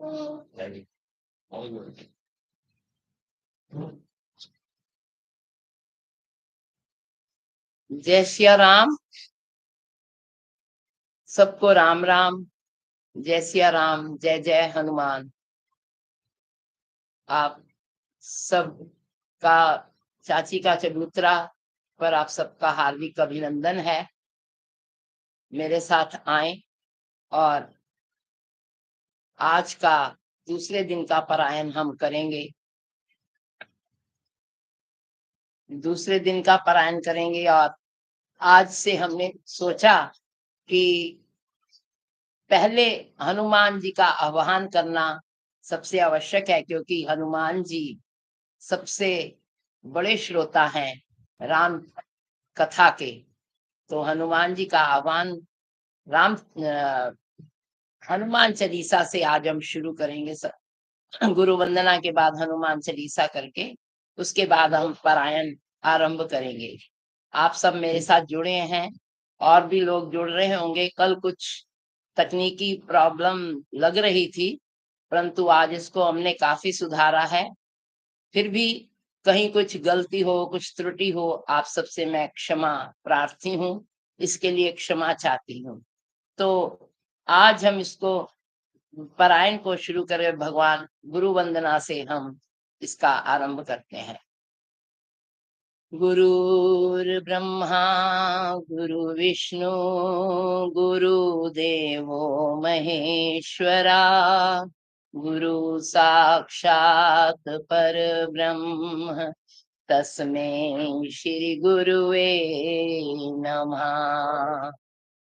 जय सिया राम। सबको राम राम। जय सिया राम। जय जय हनुमान। आप सब का चाची का चबूतरा पर आप सबका हार्दिक अभिनंदन है। मेरे साथ आए और आज का दूसरे दिन का पारायण हम करेंगे। दूसरे दिन का पारायण करेंगे और आज से हमने सोचा कि पहले हनुमान जी का आह्वान करना सबसे आवश्यक है, क्योंकि हनुमान जी सबसे बड़े श्रोता हैं राम कथा के। तो हनुमान जी का आह्वान राम हनुमान चालीसा से आज हम शुरू करेंगे। गुरु वंदना के बाद हनुमान चालीसा करके उसके बाद हम पारायण आरंभ करेंगे। आप सब मेरे साथ जुड़े हैं और भी लोग जुड़ रहे होंगे। कल कुछ तकनीकी प्रॉब्लम लग रही थी, परंतु आज इसको हमने काफी सुधारा है। फिर भी कहीं कुछ गलती हो, कुछ त्रुटि हो, आप सबसे मैं क्षमा प्रार्थी हूँ। इसके लिए क्षमा चाहती हूँ। तो आज हम इसको पारायण को शुरू करें। भगवान गुरु वंदना से हम इसका आरंभ करते हैं। गुरुर्ब्रह्मा गुरुर्विष्णु गुरुदेवो महेश्वरा, गुरु साक्षात् परब्रह्म तस्मै श्री गुरुवे नमः।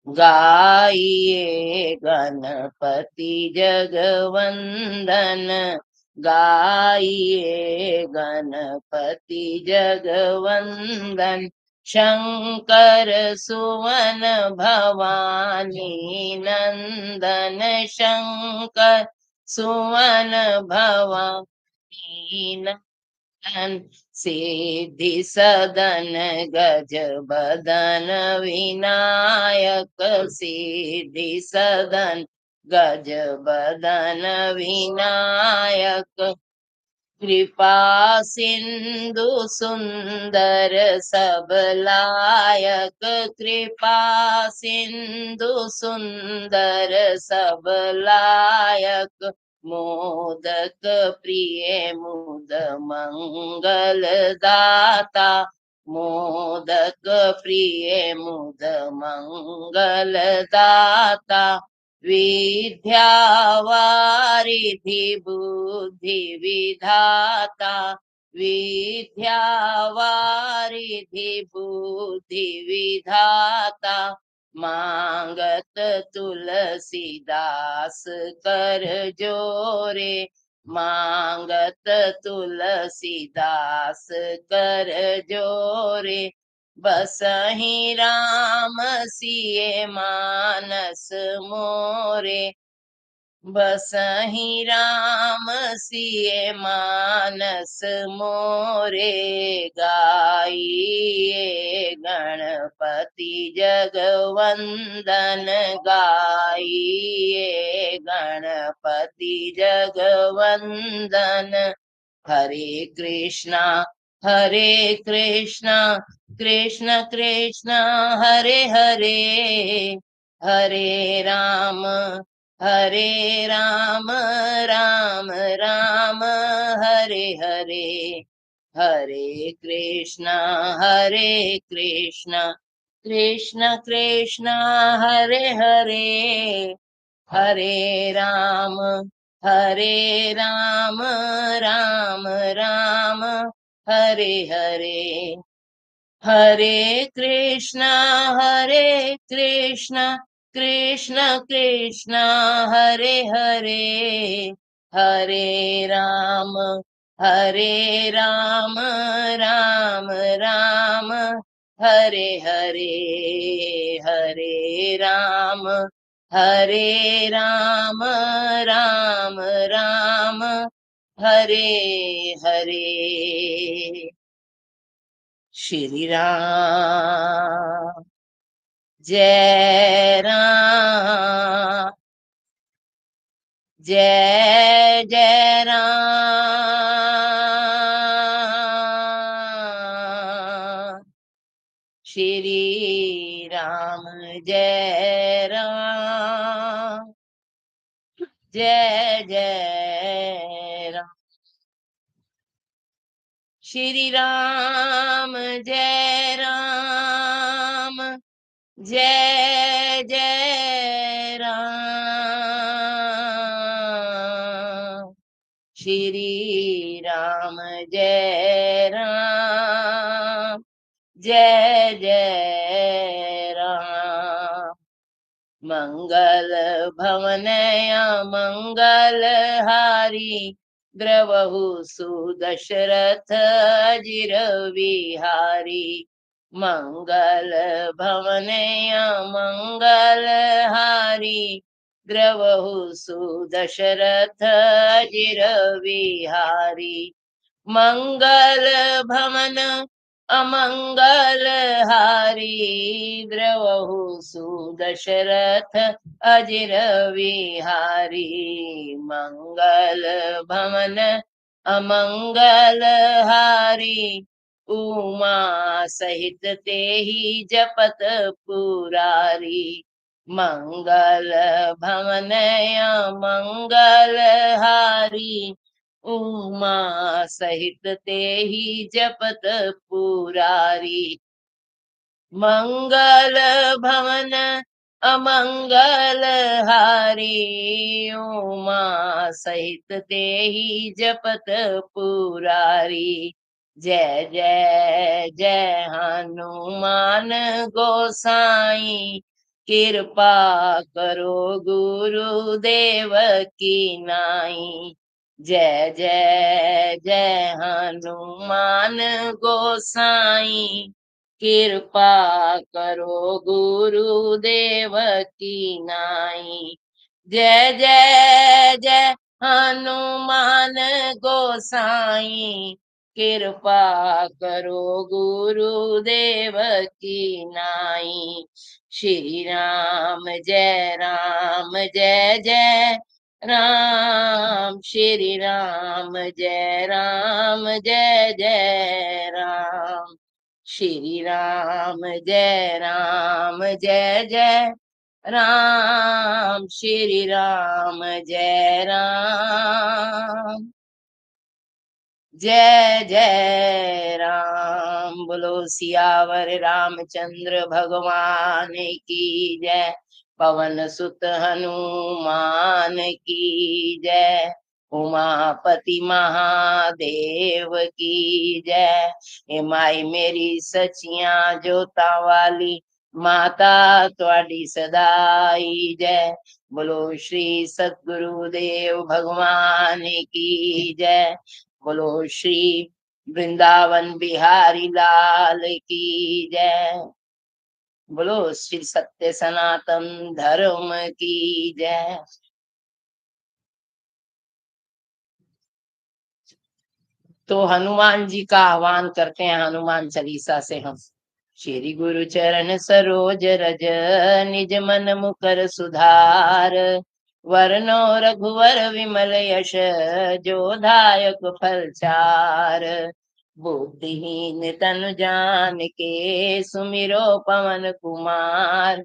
गाइए गणपति जगवंदन, गाइए गणपति जगवंदन। शंकर सुवन भवानी नंदन, शंकर सुवन भवानी नंदन। सिद्धि सदन गज बदन विनायक, सिद्धि सदन गज बदन विनायक। कृपा सिंधु सुंदर सबलायक, कृपा सिंधु सुंदर सबलायक। मोदक प्रिय मुद मंगल दाता, मोदक प्रिय मुद मंगल दाता। विद्यावारिधि बुद्धि विधाता, विद्यावारिधि बुद्धि विधाता। मांगत तुलसीदास कर जोरे, मांगत तुलसीदास कर जोरे। बसहि राम सिए मानस मोरे, बसहि राम सिए मानस मोरे। गाइए गणपति जगवंदन, गाइए गणपति जगवंदन। हरे कृष्णा कृष्ण कृष्ण हरे हरे, हरे राम राम राम हरे हरे। हरे कृष्णा कृष्ण कृष्ण हरे हरे, हरे राम राम राम हरे हरे। हरे कृष्णा कृष्ण कृष्ण हरे हरे, हरे राम राम राम हरे हरे। हरे राम राम राम हरे हरे। श्री राम जय राम जय जय राम, श्री राम जय राम, जय जय राम, श्री राम जय राम, जय जय राम, श्री राम जय राम, जय जय राम। मंगल भवनया मंगल हारी, द्रवहु सुदशरथ अजिर विहारी। मंगल भवनया मंगल हारी, द्रवहु सुदशरथ अजिर विहारी। मंगल भवन अमंगल हारी, द्रवहु सुदशरथ अजिर विहारी। मंगल भवन अमंगल हारी, उमा सहित तेहि जपत पुरारी। मंगल भवन अमंगल हारी, उमा सहित तेहि जपत पुरारी। मंगल भवन अमंगल हारी, उमा सहित तेहि जपत पुरारी। जय जय जय हनुमान गोसाई, कृपा करो गुरुदेव की नाई। जय जय जय हनुमान गोसाई, कृपा करो गुरुदेव की नाई। जय जय जय हनुमान गोसाई, कृपा करो गुरुदेव की नाई। श्री राम जय जय राम, श्री राम जय राम, श्री राम जय जय राम, श्री राम जय राम, जय जय राम। बोलो सियावर रामचंद्र भगवान की जय, पवन सुत हनुमान की जय, उमापति महादेव की जय। ए माई मेरी सचिया जोता वाली, माता त्वाडी सदाई जय। बोलो श्री सतगुरुदेव भगवान की जय। बोलो श्री वृंदावन बिहारी लाल की जय। बोलो श्री सत्य सनातन धर्म की जय। तो हनुमान जी का आह्वान करते हैं हनुमान चालीसा से हम। श्री गुरु चरण सरोज रज, निज मन मुकर सुधार। वरनो रघुवर विमल यश, जो दायक फल चार। बुद्धिहीन तनु जानिके, सुमिरो पवन कुमार।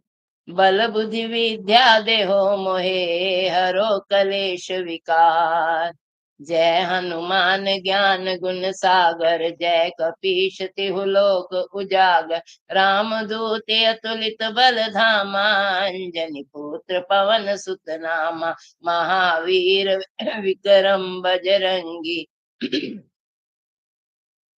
बल बुद्धि विद्या देहो मोहे, हरो कलेश विकार। जय हनुमान ज्ञान गुण सागर, जय कपीश तिहु लोक उजागर। राम दूत अतुलित बल धामा, अंजनी पुत्र पवन सुत नामा। महावीर विक्रम बजरंगी,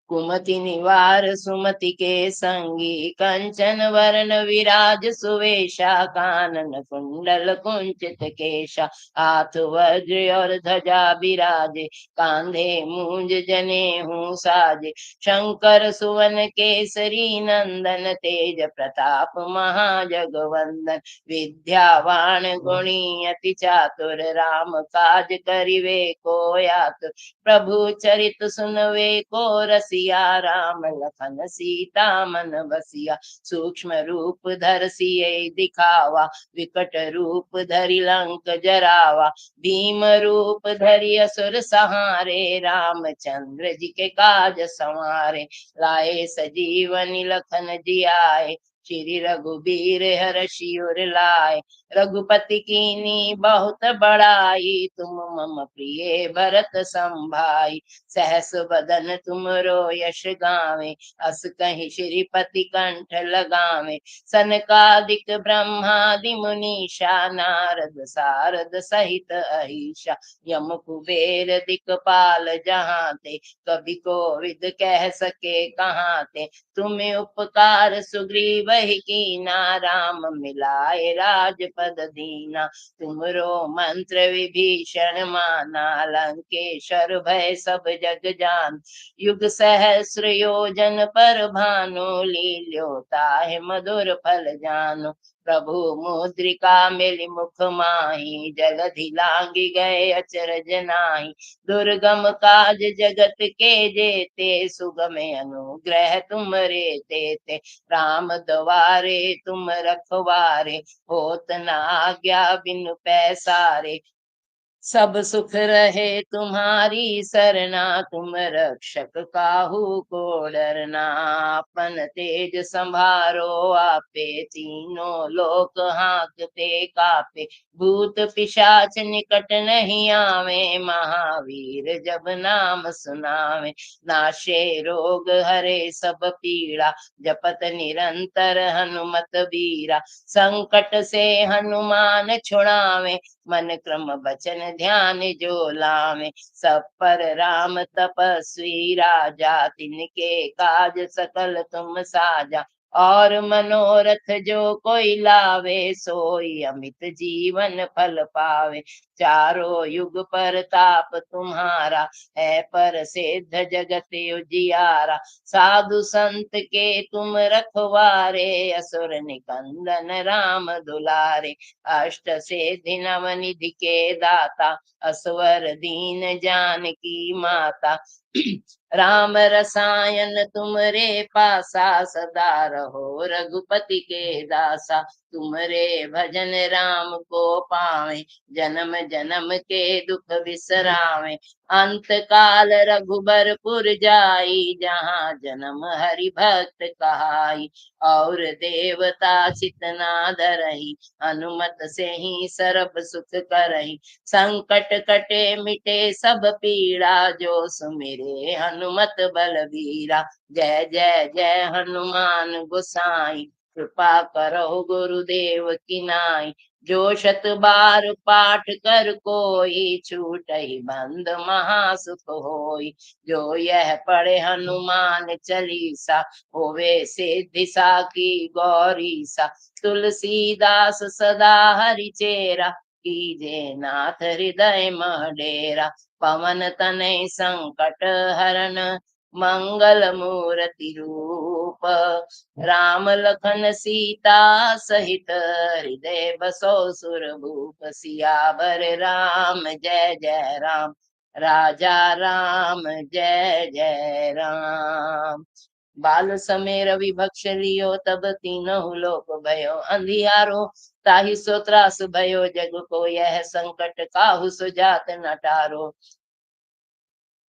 कुमति निवार सुमति के संगी। कंचन वरण विराज सुवेशा, कानन कुंडल कुंचित केशा। हाथ वज्र और ध्वजा बिराजे, कांधे मूंज जनेऊ साजे। शंकर सुवन केसरी नंदन, तेज प्रताप महाजगवंदन। विद्यावान गुणी अति चातुर, राम काज करिवे को आतुर। प्रभु चरित सुनवे को रसिया, सिया, राम लखन सीता मन बसिया। सूक्ष्म रूप धर सिए दिखावा, विकट रूप धरि लंक जरावा। भीम रूप धरि असुर सहारे, रामचंद्र जी के काज संवारे। लाए सजीवनी लखन जियाए, श्री रघुबीर हरषि उर लाए। रघुपति कीनी बहुत बड़ाई, तुम मम प्रिय भरत संभाई। सहस बदन तुम रो यश गावे, अस कहीं श्रीपति कंठ लगावे। सनकादिक ब्रह्मादि मुनीषा, नारद सारद सहित अहिषा। यम कुबेर दिक्पाल जहाँ ते, कवि कोविद कह सके कहाँ ते। तुम्हें उपकार सुग्रीव ही कीना, राम मिलाए राजपद दीना। तुमरो मंत्र विभीषण माना, लंकेश्वर भय सब जग जान। युग सहस्र योजन पर भानु, लील्यो ताहि मधुर फल जानु। प्रभु मुद्रिका मिली मुख माही, जलधि लांगी गए अचरज नाही। दुर्गम काज जगत के जेते, सुगम अनुग्रह तुम रे तेते। राम द्वारे तुम रखवारे, होत न आज्ञा बिनु पैसारे। सब सुख रहे तुम्हारी सरना, तुम रक्षक काहू को डरना। अपन तेज संभारो आपे, तीनों लोक हांकते कापे। भूत पिशाच निकट नहीं आवे, महावीर जब नाम सुनावे। नाशे रोग हरे सब पीड़ा, जपत निरंतर हनुमत बीरा। संकट से हनुमान छुड़ावे, मन क्रम बचन ध्यान जो लावे। सब पर राम तपस्वी राजा, तिनके काज सकल तुम साजा। और मनोरथ जो कोई लावे, सोई अमित जीवन फल पावे। चारों युग परताप तुम्हारा, है पर सिद्ध जगत उजियारा। साधु संत के तुम रखवारे, असुर निकंदन राम दुलारे। अष्ट सिद्धि नव निधि के दाता, असवर दीन जानकी माता। राम रसायन तुमरे पासा, सदा रहो रघुपति के दासा। तुमरे भजन राम को पावे, जन्म जन्म के दुख बिसरावे। अंत काल रघुबरपुर जाई, जहाँ जन्म हरि भक्त कहाई। और देवता चितना धरही, हनुमत से ही सर्व सुख करही। संकट कटे मिटे सब पीड़ा, जो सुमिरे हनुमत बलबीरा। जय जय जय हनुमान गोसाई, कृपा करो गुरुदेव की नाई। जो शत बार पाठ कर कोई, छूटहि बंद महासुख होई। जो यह पढ़े हनुमान चालीसा, होवे सिद्धि साकी गौरी सा। तुलसीदास सदा हरि चेरा, कीजे नाथ हृदय मह डेरा। पवन तनय संकट हरन, मंगल मूर्ति रूप। राम लखन सीता सहित, हृदय बसो सुरभूप। सियावर राम जय जय राम, राजा राम जय जय राम। बाल समेर विभक्ष लियो, तब तीनों लोक भयो अंधियारो। ताहि सो त्रास भयो जग को, यह संकट काहू सुजात न टारो।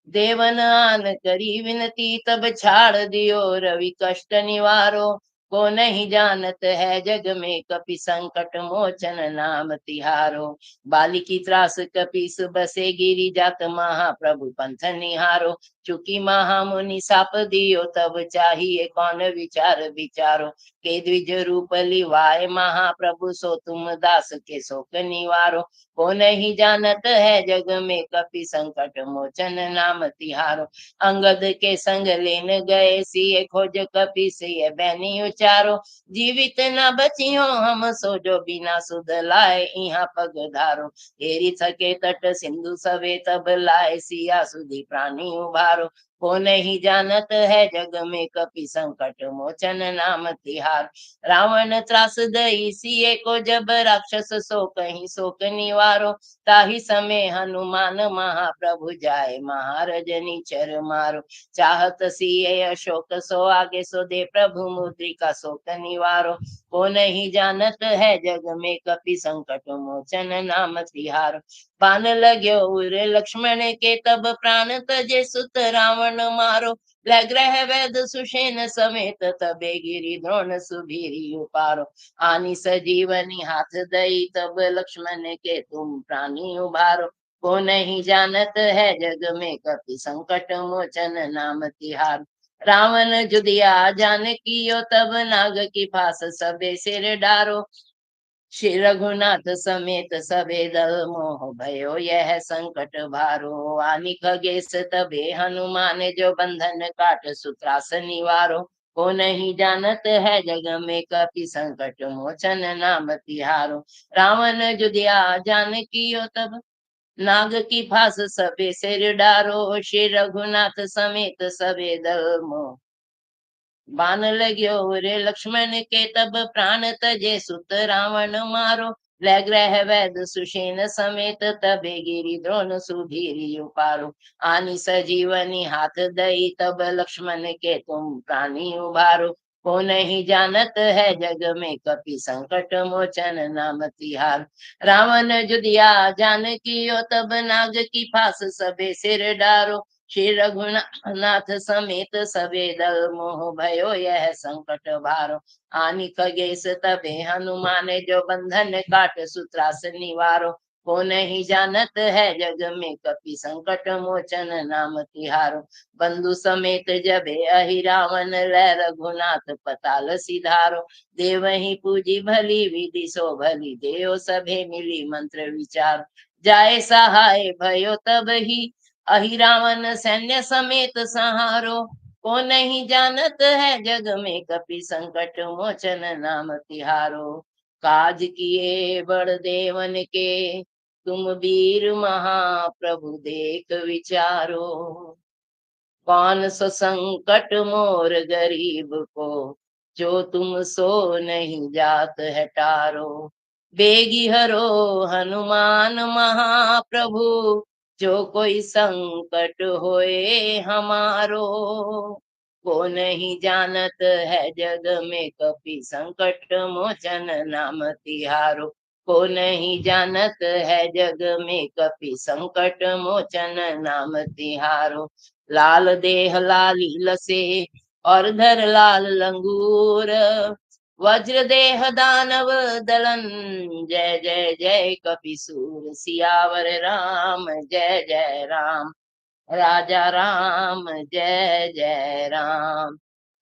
देवन आन करी विनती, तब छाड़ दियो रवि कष्ट निवारो। को नहीं जानत है जग में, कपि संकट मोचन नाम तिहारो। बालिकी त्रास कपीस बसे, गिरी जात महाप्रभु पंथ निहारो। चूकी महामुनि साप दियो, तब चाहिए कौन विचार विचारो। के द्विज रूप लिवाए महाप्रभु, सो तुम दास के शोक निवारो। को नहीं जानत है जग में, कपि संकट मोचन नाम तिहारो। अंगद के संग लेन गए, सिए खोज कपि सिए बैनी विचारो। जीवित न बची हो हम सो जो बिना सुध लाए यहाँ पग धारो। हेरी थके तट सिंधु सवे तब लाए सिया सुधी प्राणी उभारो। को नहीं जानत है जग में कपि संकट मोचन नाम तिहार। रावण त्रास दई सिए को जब राक्षस सो कहीं शोक निवारो। ताहि समय हनुमान महाप्रभु जाए महारजनी चर मारो। चाहत सिए अशोक सो आगे सो दे प्रभु मुद्रिका शोक निवारो। को नहीं जानत है जग में कपि संकट मोचन नाम तिहारो। बाण लग्यो उर लक्ष्मण के तब प्राण तजे सुत रावण मारो। लग्रह वैद सुषेण समेत तबे गिरि द्रोण सुभीरी उपारो। आनी सजीवनी हाथ दई तब लक्ष्मण के तुम प्राणी उभारो। को नहीं जानत है जग में कपि संकट मोचन नाम तिहार। रावण जुदिया जानकियो तब नाग की फांस सबे सिर डारो। श्री रघुनाथ समेत सबे दल मोह भयो यह संकट भारो। आनि खगेश तबे हनुमान जो बंधन काट सूत्रास निवारो। को नहीं जानत है जग में कपि संकट मोचन नाम तिहारो। रावण जुदिया जानकियो तब नाग की फांस सबे सिर डारो। श्री रघुनाथ समेत सबे दल मोह बाण लग्यो रे लक्ष्मण के तब प्राण तजे सुत रावण मारो। लग्रह वैद सुषेण समेत तबे गिरि द्रोण सुधीरी उपारो। आनी सजीवनी हाथ दई तब लक्ष्मण के तुम प्राणी उभारो। को नहीं जानत है जग में कपि संकट मोचन नाम तिहार। रावण जुदिया जानकियो तब नाग की फांस सबे सिर डारो। श्री रघुनाथ समेत सबे दल मोह भयो यह संकट भारो। आनि खगेश तबे हनुमान जो बंधन काट सूत्रास निवारो। को नहीं जानत है जग में कपि संकट मोचन नाम तिहारो। बंधु समेत जबे अहि रावण लय रघुनाथ पताल सिधारो। देवहि पूजी भली विधि सो भली देव सभे मिली मंत्र विचार। जाय सहाय भयो तब ही अहि रावण सैन्य समेत संहारो। को नहीं जानत है जग में कपि संकट मोचन नाम तिहारो। काज किए बड़ देवन के तुम वीर महाप्रभु देख विचारो। कौन सो संकट मोर गरीब को जो तुम सो नहीं जात है टारो। बेगी हरो हनुमान महाप्रभु जो कोई संकट होए हमारो। को नहीं जानत है जग में कपि संकट मोचन नाम तिहारो। को नहीं जानत है जग में कपि संकट मोचन नाम तिहारो। लाल देह लाली लसे और धर लाल लंगूर। वज्र देह दानव दलन जय जय जय कपिसूर। सियावर राम जय जय राम राजा राम जय जय राम।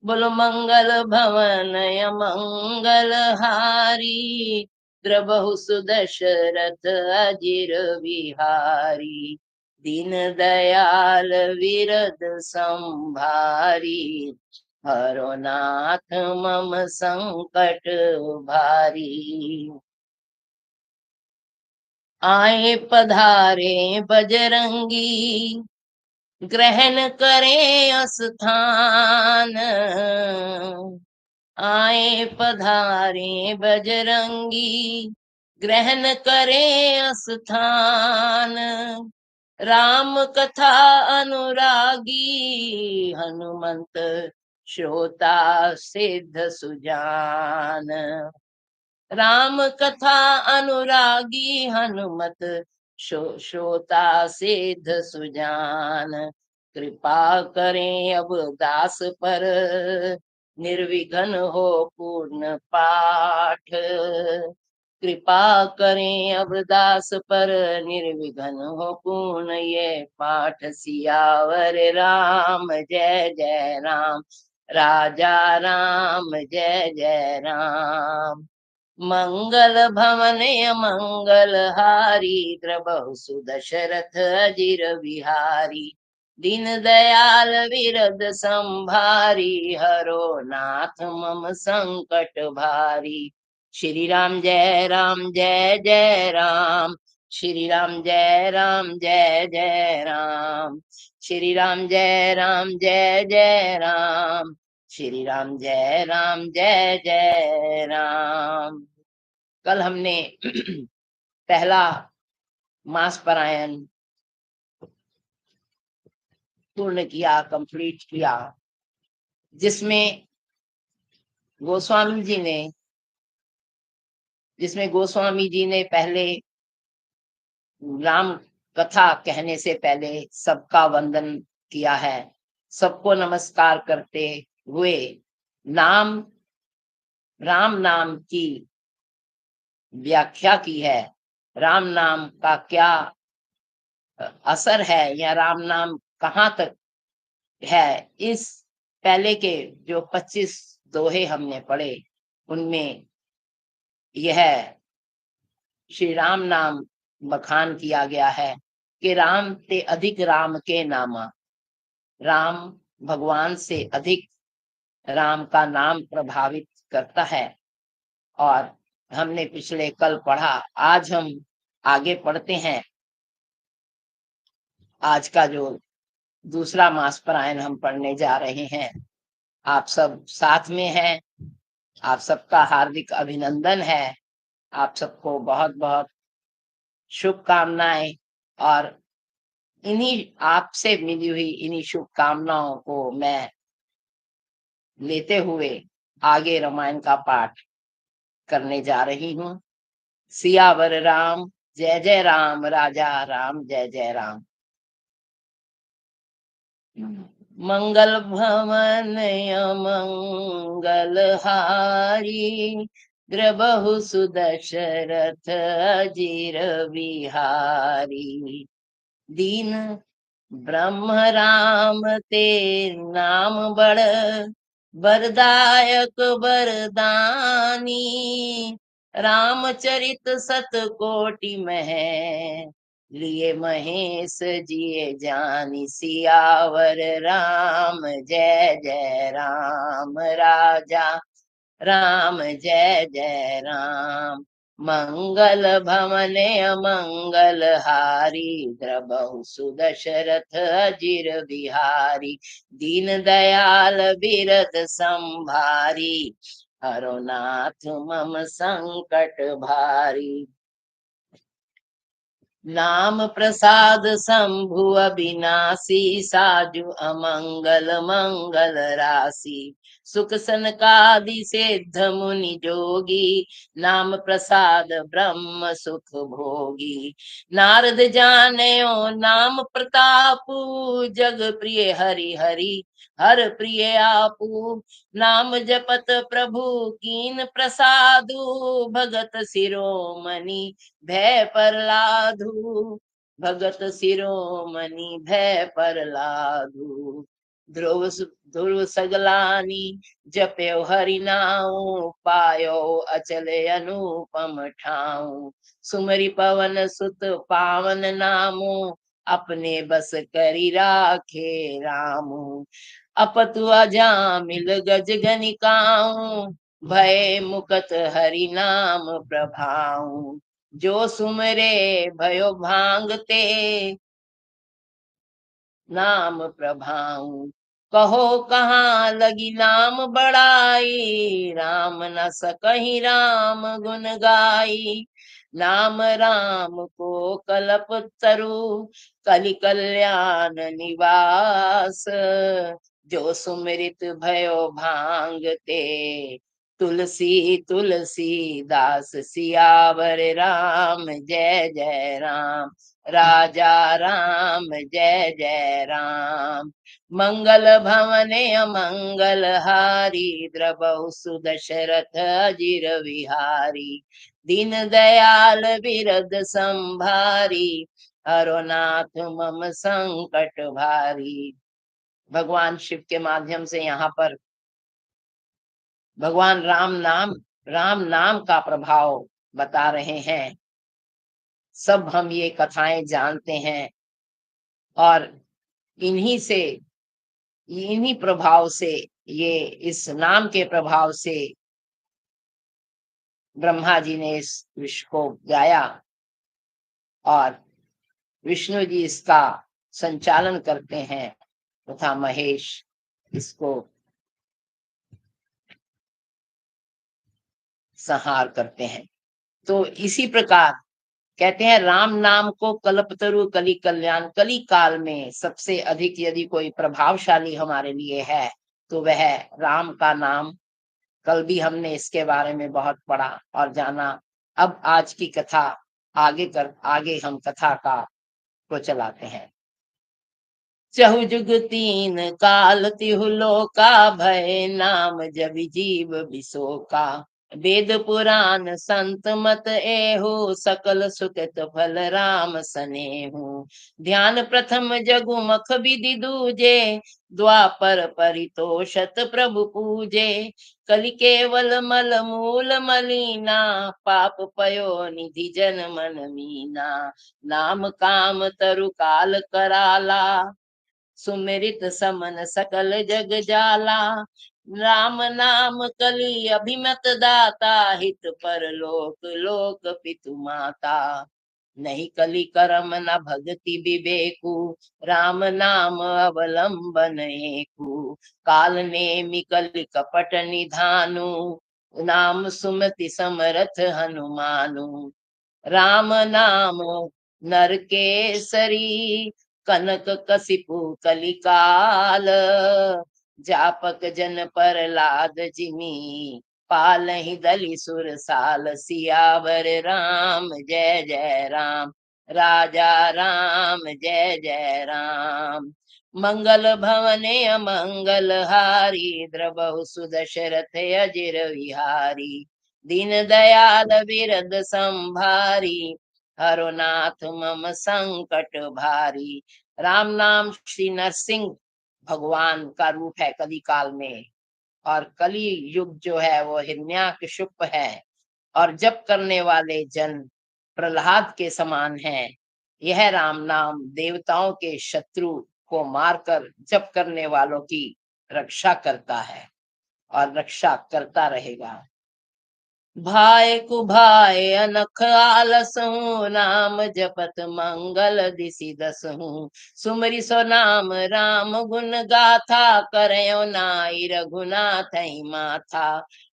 बोलो मंगल भवन मंगल हारी। द्रबहु सुदशरथ अजिर विहारी। दीन दयाल विरद संभारी। हरो नाथ मम संकट भारी। आए पधारे बजरंगी ग्रहण करें स्थान। आए पधारे बजरंगी ग्रहण करें स्थान। राम कथा अनुरागी हनुमंत श्रोता सिद्ध सुजान। राम कथा अनुरागी हनुमत श्रोता सिद्ध सुजान। कृपा करें अब दास पर निर्विघ्न हो पूर्ण पाठ। कृपा करें अब दास पर निर्विघ्न हो पूर्ण ये पाठ। सियावर राम जय जय राम राजा राम जय जय राम। मंगल भवन मंगल हारी द्रबहु सुदशरथ अजिर विहारी। दीन दयाल विरद संभारी, हरो नाथ मम संकट भारी। श्री राम जय राम जय जय राम, श्री राम जय राम जय जय राम, श्री राम जय राम जय जय राम, श्री राम जय राम जय जय राम। कल हमने पहला मास पारायण पूर्ण किया, कंप्लीट किया, जिसमें गोस्वामी जी ने पहले राम कथा कहने से पहले सबका वंदन किया है, सबको नमस्कार करते हुए राम नाम की व्याख्या की है। राम नाम का क्या असर है या राम नाम कहाँ तक है, इस पहले के जो 25 दोहे हमने पढ़े उनमें यह श्री राम नाम बखान किया गया है कि राम ते अधिक राम के नामा, राम भगवान से अधिक राम का नाम प्रभावित करता है। और हमने पिछले कल पढ़ा, आज हम आगे पढ़ते हैं। आज का जो दूसरा मास पारायण हम पढ़ने जा रहे हैं, आप सब साथ में हैं, आप सबका हार्दिक अभिनंदन है, आप सबको बहुत बहुत शुभकामनाएं। और इन्हीं आपसे मिली हुई इन्हीं शुभकामनाओं को मैं लेते हुए आगे रामायण का पाठ करने जा रही हूँ। सियावर राम जय जय राम, राजा राम जय जय राम। मंगल भवन मंगल हारी, द्रबहु सुदशरथ अजीर बिहारी। दीन ब्रह्म राम ते नाम बड़, वरदायक वरदानी। रामचरित सत कोटि मह, लिए महेश जिए जानी। सियावर राम जय जय राम, राजा राम जय जय राम। मंगल भवने अमंगल हारी, द्रबहु सुदशरथ अजीर बिहारी। दीन दयाल बिरद संभारी, हरो नाथ मम संकट भारी। नाम प्रसाद शंभु अविनाशी, साजु अमंगल मंगल राशि। सुख सनकादि सिद्ध मुनि जोगी, नाम प्रसाद ब्रह्म सुख भोगी। नारद जानयो नाम प्रतापु, जग प्रिय हरि हरि हर प्रिय आपू। नाम जपत प्रभु कीन प्रसादु, भगत शिरोमणि भय प्रहलादु। भगत शिरोमणि भय प्रहलादु। ध्रुव सगलानी जप्यो हरि नाउ, पायो अचल अनुपम ठाऊ। सुमरि पवन सुत पावन नामो, अपने बस करी राखे रामू। अपतु अजामिल गज गनिकाऊ, भय मुकत हरि नाम प्रभाऊ। जो सुमरे भयो भांगते, नाम प्रभाऊ। कहो कहाँ लगी नाम बड़ाई, राम न सकहि राम गुण गाई। नाम राम को कलप तरु, कलि कल्याण निवास। जो सुमृत भयो भांगते, तुलसी तुलसी दास। सियावर राम जय जय राम, राजा राम जय जय राम। मंगल भवने अमंगल हारी, द्रबहु सुदशरथ अजीर विहारी। दीन दयाल बिरद संभारी, हरो नाथ मम संकट भारी। भगवान शिव के माध्यम से यहाँ पर भगवान राम नाम का प्रभाव बता रहे हैं। सब हम ये कथाएं जानते हैं और इन्हीं से, इन्हीं प्रभाव से, ये इस नाम के प्रभाव से ब्रह्मा जी ने इस विश्व को गाया और विष्णु जी इसका संचालन करते हैं तथा महेश इसको संहार करते हैं। तो इसी प्रकार कहते हैं राम नाम को कल्पतरु कली कल्याण, कली काल में सबसे अधिक यदि कोई प्रभावशाली हमारे लिए है तो वह राम का नाम। कल भी हमने इसके बारे में बहुत पढ़ा और जाना। अब आज की कथा आगे हम कथा को चलाते हैं। चहु जुग तीन काल तिहु लोका, भय नाम जब जीव बिसोका। वेद पुराण संत मत एहु, सकल सुकृत फल राम सनेहु। ध्यान प्रथम जगु मख विधि दूजे, द्वापर परितोषत प्रभु पूजे। कलि केवल मल मूल मलीना, पाप पयो निधि जन मन मीना। नाम काम तरु काल कराला, सुमिरित समन सकल जग जाला। राम नाम कलि अभिमत दाता, हित पर लोक लोक पितु माता। नहीं कलि करम न भगति विवेकु, राम नाम अवलंबन एकु। काल नेमि कलि कपट निधानु, नाम सुमति समरथ हनुमानु। राम नाम नर केसरी, कनक कसिपु कलिकाल। जापक जन पर लाद जिमी, पालहि दलि सुरसाल। सियावर राम जय जय राम, राजा राम जय जय राम। मंगल भवने अमंगल हारी, द्रबहु सुदशरथ अजिर विहारी। दीन दयाल विरद संभारी, हरो नाथ मम संकट भारी। राम नाम श्री नरसिंह भगवान का रूप है कली काल में, और कली युग जो है वो हिरण्याकशिपु है, और जप करने वाले जन प्रहलाद के समान हैं। यह राम नाम देवताओं के शत्रु को मारकर जप करने वालों की रक्षा करता है और रक्षा करता रहेगा। भाय कुभाय अनख आलसहु, नाम जपत मंगल दिसि दसहु। सुमरि सो नाम राम गुण गाथा, करयो नाई रघुनाथ माथा।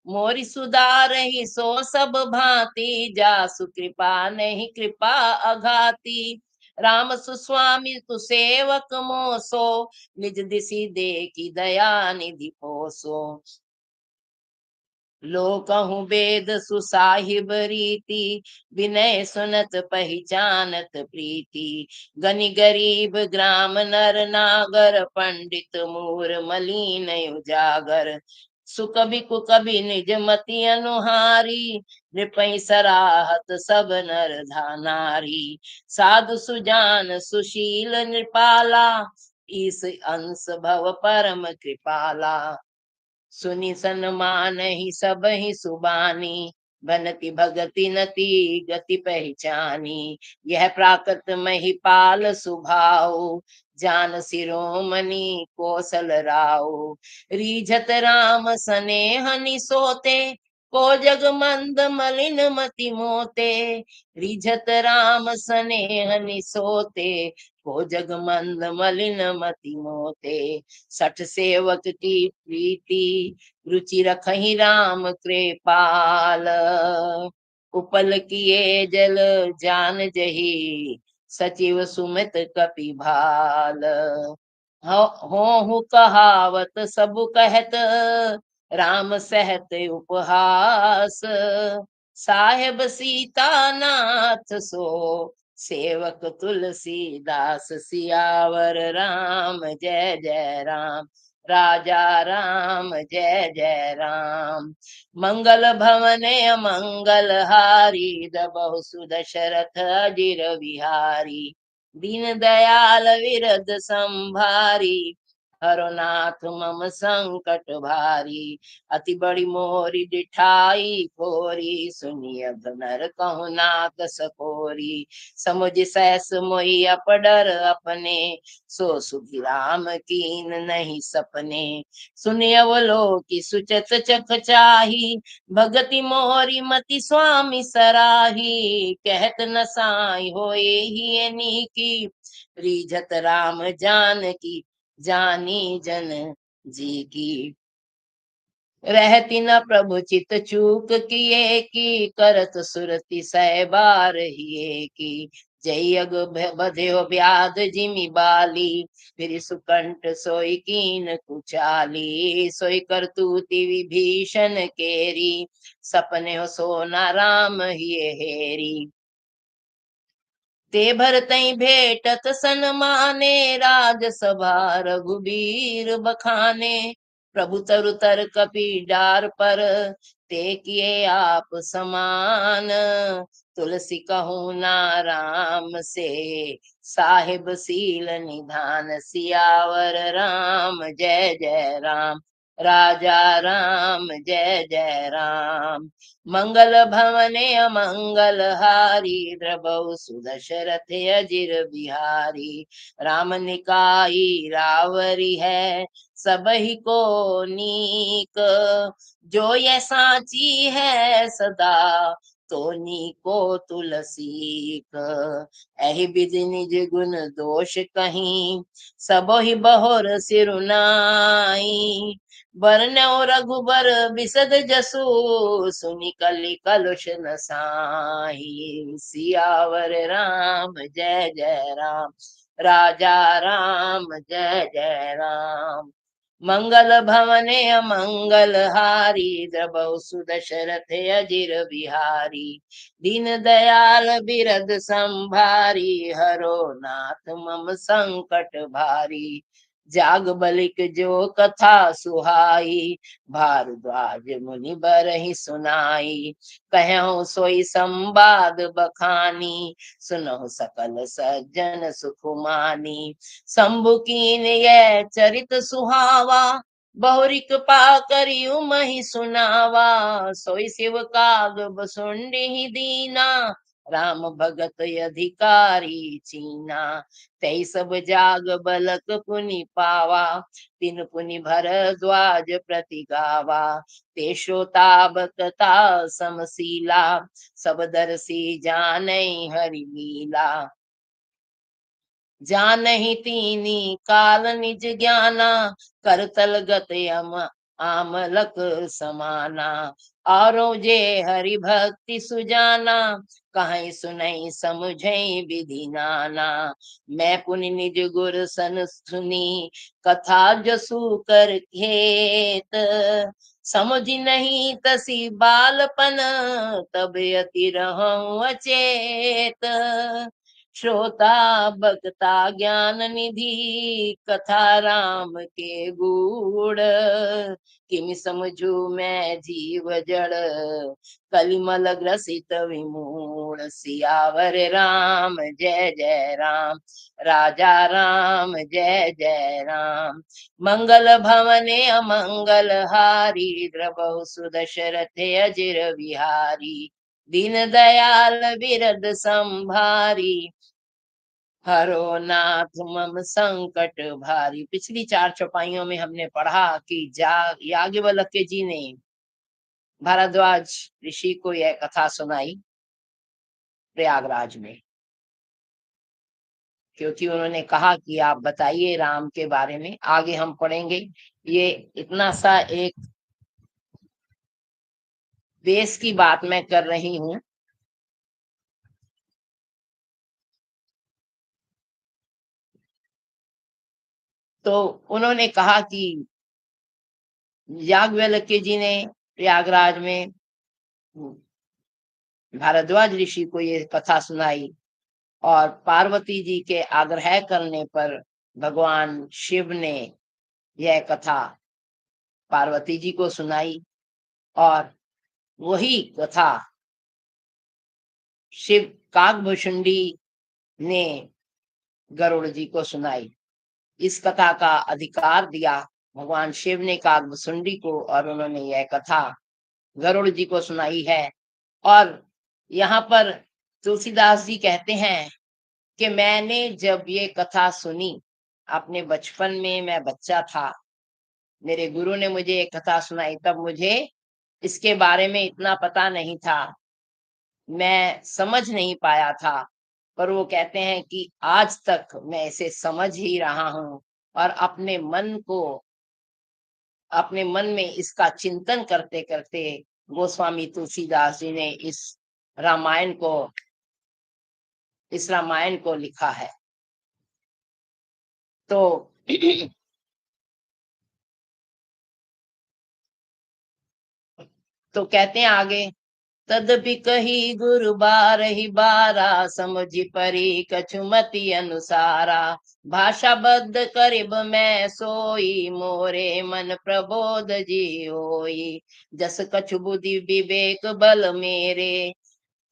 मोरि सुधारहि सो सब भांति, जासु कृपा नहीं कृपा अघाती। राम सुस्वामी तु सेवक मोसो, निज दिसि देखि दया निधि पोसो। लोकहु वेद सुसाहिब रीति, विनय सुनत पहचानत प्रीति। गनि गरीब ग्राम नर नागर, पंडित मूर मलीन उजागर। सुकवि कुकवि निज मति अनुहारी, नृपहि सराहत सब नर नारी। साधु सुजान सुशील नृपाला, ईस अंश भव परम कृपाला। सुनि सन्मान ही सब ही सुबानी, बनति भगति नति गति पहचानी। यह प्राकृत महिपाल सुभाऊ, जान सिरोमणि कौशल राऊ। रीझत राम सनेह निसोते, को जग मंद मलिन मति मोते। रीझत राम सनेह निसोते, को जग मंद मलिन मति मोते। सठ सेवक की प्रीति, रुचि रखहि राम कृपाल। उपल किए जल जान जही, सचिव सुमित कपि भाल। हो कहावत सब कहत, राम सहत उपहास। साहेब सीता नाथ सो, सेवक तुलसीदास। सियावर राम जय जय राम, राजा राम जय जय राम। मंगल भवने अमंगल हारी, दबहु सुदशरथ अजिर विहारी। दीन दयाल विरद संभारी, हरो नाथ मम संकट भारी, अति बड़ी मोरी डिठाई खोरी, सुनी अब नर कहु नाथ सकोरी। समुझ सहस मोहि अपडर अपने, सो सुखी राम कीन नहीं सपने। सुनि अवलोकि सुचत चख चाही, भगति मोरी मति स्वामी सराही। कहत न साई होए ही नीकी, रीझत राम जानकी जानी जन जी की। रहती न प्रभु चित चूक किए की, करत सुरति सहबार हिये की। जय अग बध्यो व्याध जिमि बाली, फिर सुकंठ सोई कीन कुचाली। सोई करतूति विभीषण केरी, सपने हो सोना राम हिये हेरी। ते भरतई भेटत सन्माने, राजसभा रघुबीर बखाने। प्रभु तरु तर कपि डार पर, ते किए आप समान। तुलसी कहूँ ना राम से, साहिब सील निधान। सियावर राम जय जय राम, राजा राम जय जय राम। मंगल भवने अमंगल हारी, द्रबहु सुदशरथ अजिर बिहारी। राम निकाई रावरी है, सबहि को नीक। जो ये साची है सदा, तो को तुलसीक। एहि विधि निज गुण दोष कहीं, सबहि बहुर सिरुनाई। बरनउँ रघुबर बिसद जसु, सुनि कलि कलुष नसाई। सियावर राम जय जय राम, राजा राम जय जय राम। मंगल भवने अमंगल हारी, द्रबहु सुदशरथ अजिर बिहारी। दीन दयाल बिरद संभारी, हरो नाथ मम संकट भारी। जाग बलिक जो कथा सुहाई, भारद्वाज मुनि बरहि सुनाई। कहऊँ सोई संवाद बखानी, सुनहु सकल सज्जन सुख मानी। शंभु कीन यह चरित सुहावा, बहुरी कृपा करियु महि सुनावा। सोई शिव काग बसुंडी दीना, राम भगत अधिकारी चीना। तई सब जाग बलक पुनि पावा, तिन पुनि भरद्वाज प्रति गावा। ते श्रोताबतता समशीला, सब दर्शी जानई हरि लीला। जानहि तीनी काल निज ज्ञाना, करतल गत यम आमलक समाना। औरों जे हरि भक्ति सुजाना, कहीं सुनई समुझई विधि नाना। मैं पुनि निज गुर सन सुनी, कथा जसु कर खेत। समझ नहीं तसी बालपन, तब अति रहूं अचेत। श्रोता बक्ता ज्ञान निधि, कथा राम के गूढ़। किमि समझू मैं जीव जड़, कलिमल ग्रसित विमूढ़। सियावर राम जय जय राम, राजा राम जय जय राम। मंगल भवने अमंगल हारी, द्रबहु सुदशरथ अजिर बिहारी। दीन दयाल बिरद संभारी, हरो नाथ मम संकट भारी। पिछली 4 चौपाइयों में हमने पढ़ा कि याज्ञवल्क्य जी ने भारद्वाज ऋषि को यह कथा सुनाई प्रयागराज में, क्योंकि उन्होंने कहा कि आप बताइए राम के बारे में। आगे हम पढ़ेंगे। ये इतना सा एक बेस की बात मैं कर रही हूँ। तो उन्होंने कहा कि याज्ञवल्क्य जी ने प्रयागराज में भारद्वाज ऋषि को ये कथा सुनाई, और पार्वती जी के आग्रह करने पर भगवान शिव ने यह कथा पार्वती जी को सुनाई, और वही कथा शिव काकभुशुंडी ने गरुड़ जी को सुनाई। इस कथा का अधिकार दिया भगवान शिव ने कागभुसुंडी को, और उन्होंने यह कथा गरुड़ जी को सुनाई है। और यहाँ पर तुलसीदास जी कहते हैं कि मैंने जब ये कथा सुनी अपने बचपन में, मैं बच्चा था, मेरे गुरु ने मुझे ये कथा सुनाई, तब मुझे इसके बारे में इतना पता नहीं था, मैं समझ नहीं पाया था। पर वो कहते हैं कि आज तक मैं इसे समझ ही रहा हूँ, और अपने मन में इसका चिंतन करते करते गोस्वामी तुलसीदास जी ने रामायण को इस रामायण को लिखा है। तो तो कहते हैं आगे, तदपि कही गुरु बारहि बारा, समझि परी कछुमति अनुसारा, भाषा बद्ध करिब मैं सोई, मोरे मन प्रबोध जी होई, जस कछु बुद्धि विवेक बल मेरे,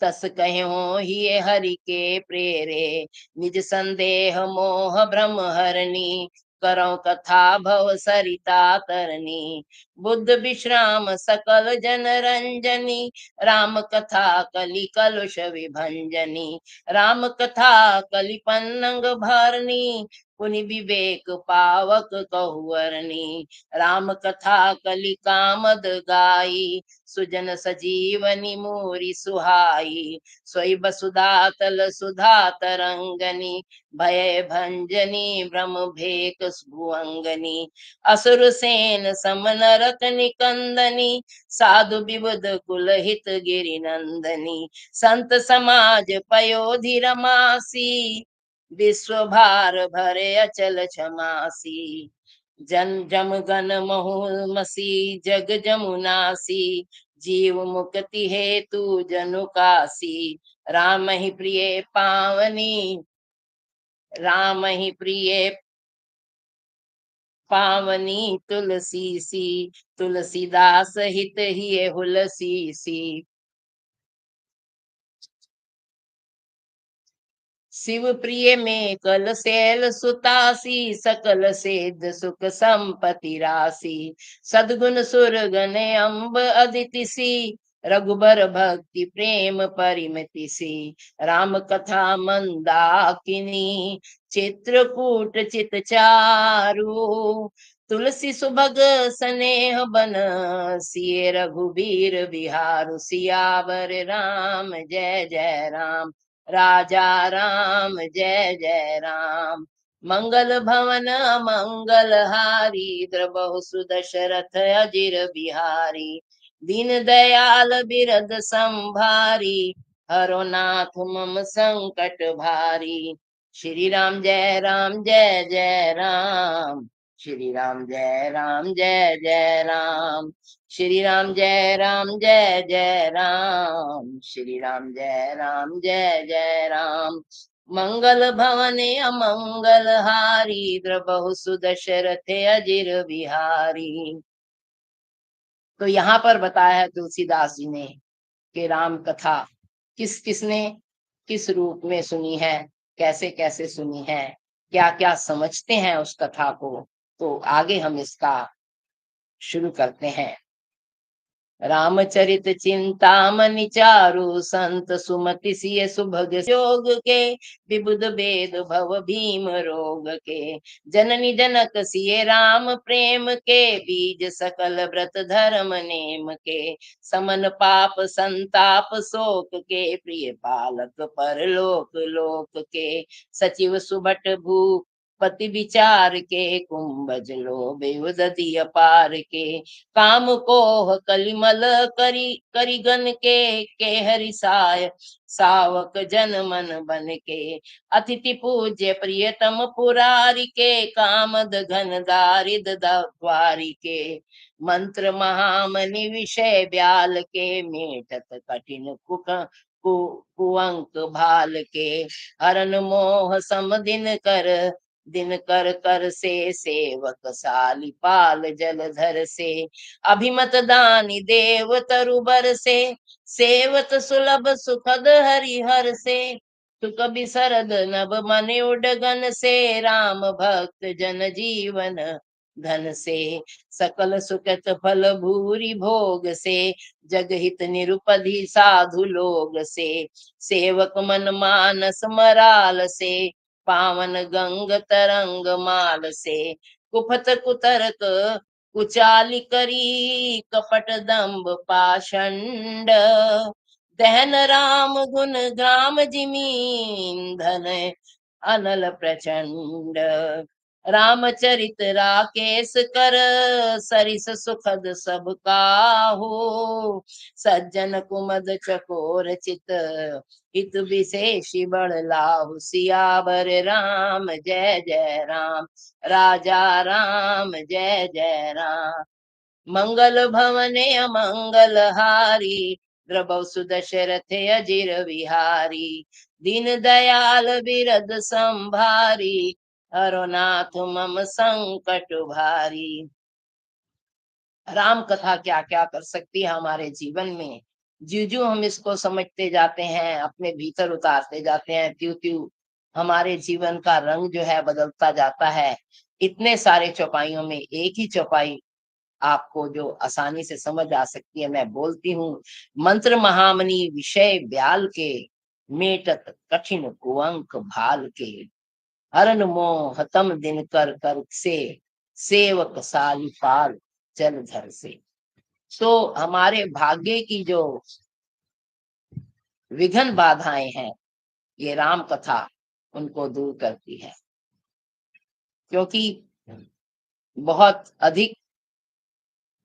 तस कहो ही हरि के प्रेरे, निज संदेह मोह भ्रम हरनी, करो कथा भव सरिता तरनी, बुद्ध विश्राम सकल जन रंजनी, राम कथा कलि कलुष विभंजनी, राम कथा कलि पन्नग भरनी, पुनि विवेक पावक कहुअरनी, राम कथा कलि कामद गाई, सुजन सजीवनी मोरी सुहाई, सोई बसुधा तल सुधा तरंगनी, भय भंजनी ब्रह्म भेक भुअंगनी, असुर सेन समनरक निकंदनी, साधु विबुध कुल हित गिरि नंदनी, संत समाज पयोधि रमासी, विश्व भार भरे अचल क्षमासी, जन जम गन महु मसी, जग जमुनासी, जीव मुक्ति हेतु जनु कासी, राम ही प्रिय पावनी, राम ही प्रिय पावनी तुलसी सी, तुलसीदास हित ही हुलसी सी, शिव प्रिय में कल शैल सुतासी, सकल सेध सुख संपत्ति राशि, सद्गुण सुरगन अम्ब अदिति सी, रघुबर भक्ति प्रेम परिमति सी, राम कथा मंदाकिनी, चित्रकूट चित चारु, तुलसी सुभग स्नेह बन सिय, रघुबीर बिहारु, सियावर राम जय जय राम, राजा राम जय जय राम, मंगल भवन मंगल हारी, द्रबहु सुदशरथ अजिर बिहारी, दीन दयाल बिरद संभारी, हरो नाथ मम संकट भारी, श्री राम जय राम जय जय राम, श्री राम जय राम जय जय राम, श्री राम जय राम जय जय राम, श्री राम जय राम जय जय राम, मंगल भवने अमंगल हारी, द्रबहु सुदशरथ अजिर बिहारी। तो यहाँ पर बताया है तुलसीदास जी ने कि राम कथा किस किसने किस रूप में सुनी है, कैसे कैसे सुनी है, क्या क्या समझते हैं उस कथा को। तो आगे हम इसका शुरू करते हैं। रामचरित चिंतामणि चारु, संत सुमति सिय सुभग योग के, विबुध वेद भव भीम रोग के, जननी जनक सिय राम प्रेम के, बीज सकल व्रत धर्म नेम के, समन पाप संताप शोक के, प्रिय पालक परलोक लोक के, सचिव सुबट भू पति विचार के, कुंभज लोभ उदधि अपार के, काम को कलिमल करिगन के हरिसाय, सावक जन मन बन के, अतिथि पूज्य प्रियतम पुरारी के, कामद घन दारिद द्वारी के, मंत्र महामनि विषय ब्याल के, मेटत कठिन कुअंक भाल के, हरन मोह सम दिन कर कर से, सेवक साली पाल जलधर से, अभिमत दानी देव तरुबर से, सेवत सुलभ सुखद हरिहर से, सुख बिसरद नभ मन उडगन से, राम भक्त जन जीवन धन से। सकल सुखत फल भूरि भोग से, जग हित निरुपधि साधु लोग से। सेवक मन मानस मराल से, पावन गंग तरंग माल से। कुफत कुतर्क कुचाली करी, कपट दंभ पाषंड। दहन राम गुण ग्राम जिमीन, धन अनल प्रचंड। रामचरित राकेश कर, सरिस सुखद सब काहू। सज्जन कुमद चकोर चित, हित विशेषी बड़ लाहु। सियावर राम जय जय राम, राजा राम जय जय राम। मंगल भवने अमंगल हारी, द्रबौ सुदशरथ अजिर विहारी। दीन दयाल बिरद संभारी, हरनाथ मम संकट भारी। राम कथा क्या क्या कर सकती है हमारे जीवन में। ज्यों ज्यों हम इसको समझते जाते हैं, अपने भीतर उतारते जाते हैं, त्यों त्यों हमारे जीवन का रंग जो है बदलता जाता है। इतने सारे चौपाइयों में एक ही चौपाई आपको जो आसानी से समझ आ सकती है, मैं बोलती हूँ। मंत्र महामनी विषय ब्याल के, मेटत कठिन कुअंक भाल के। हरन मोह हतम दिन कर कर से, सेवक साली पाल जल धर से। तो हमारे भाग्य की जो विघ्न बाधाएं हैं, ये राम कथा उनको दूर करती है। क्योंकि बहुत अधिक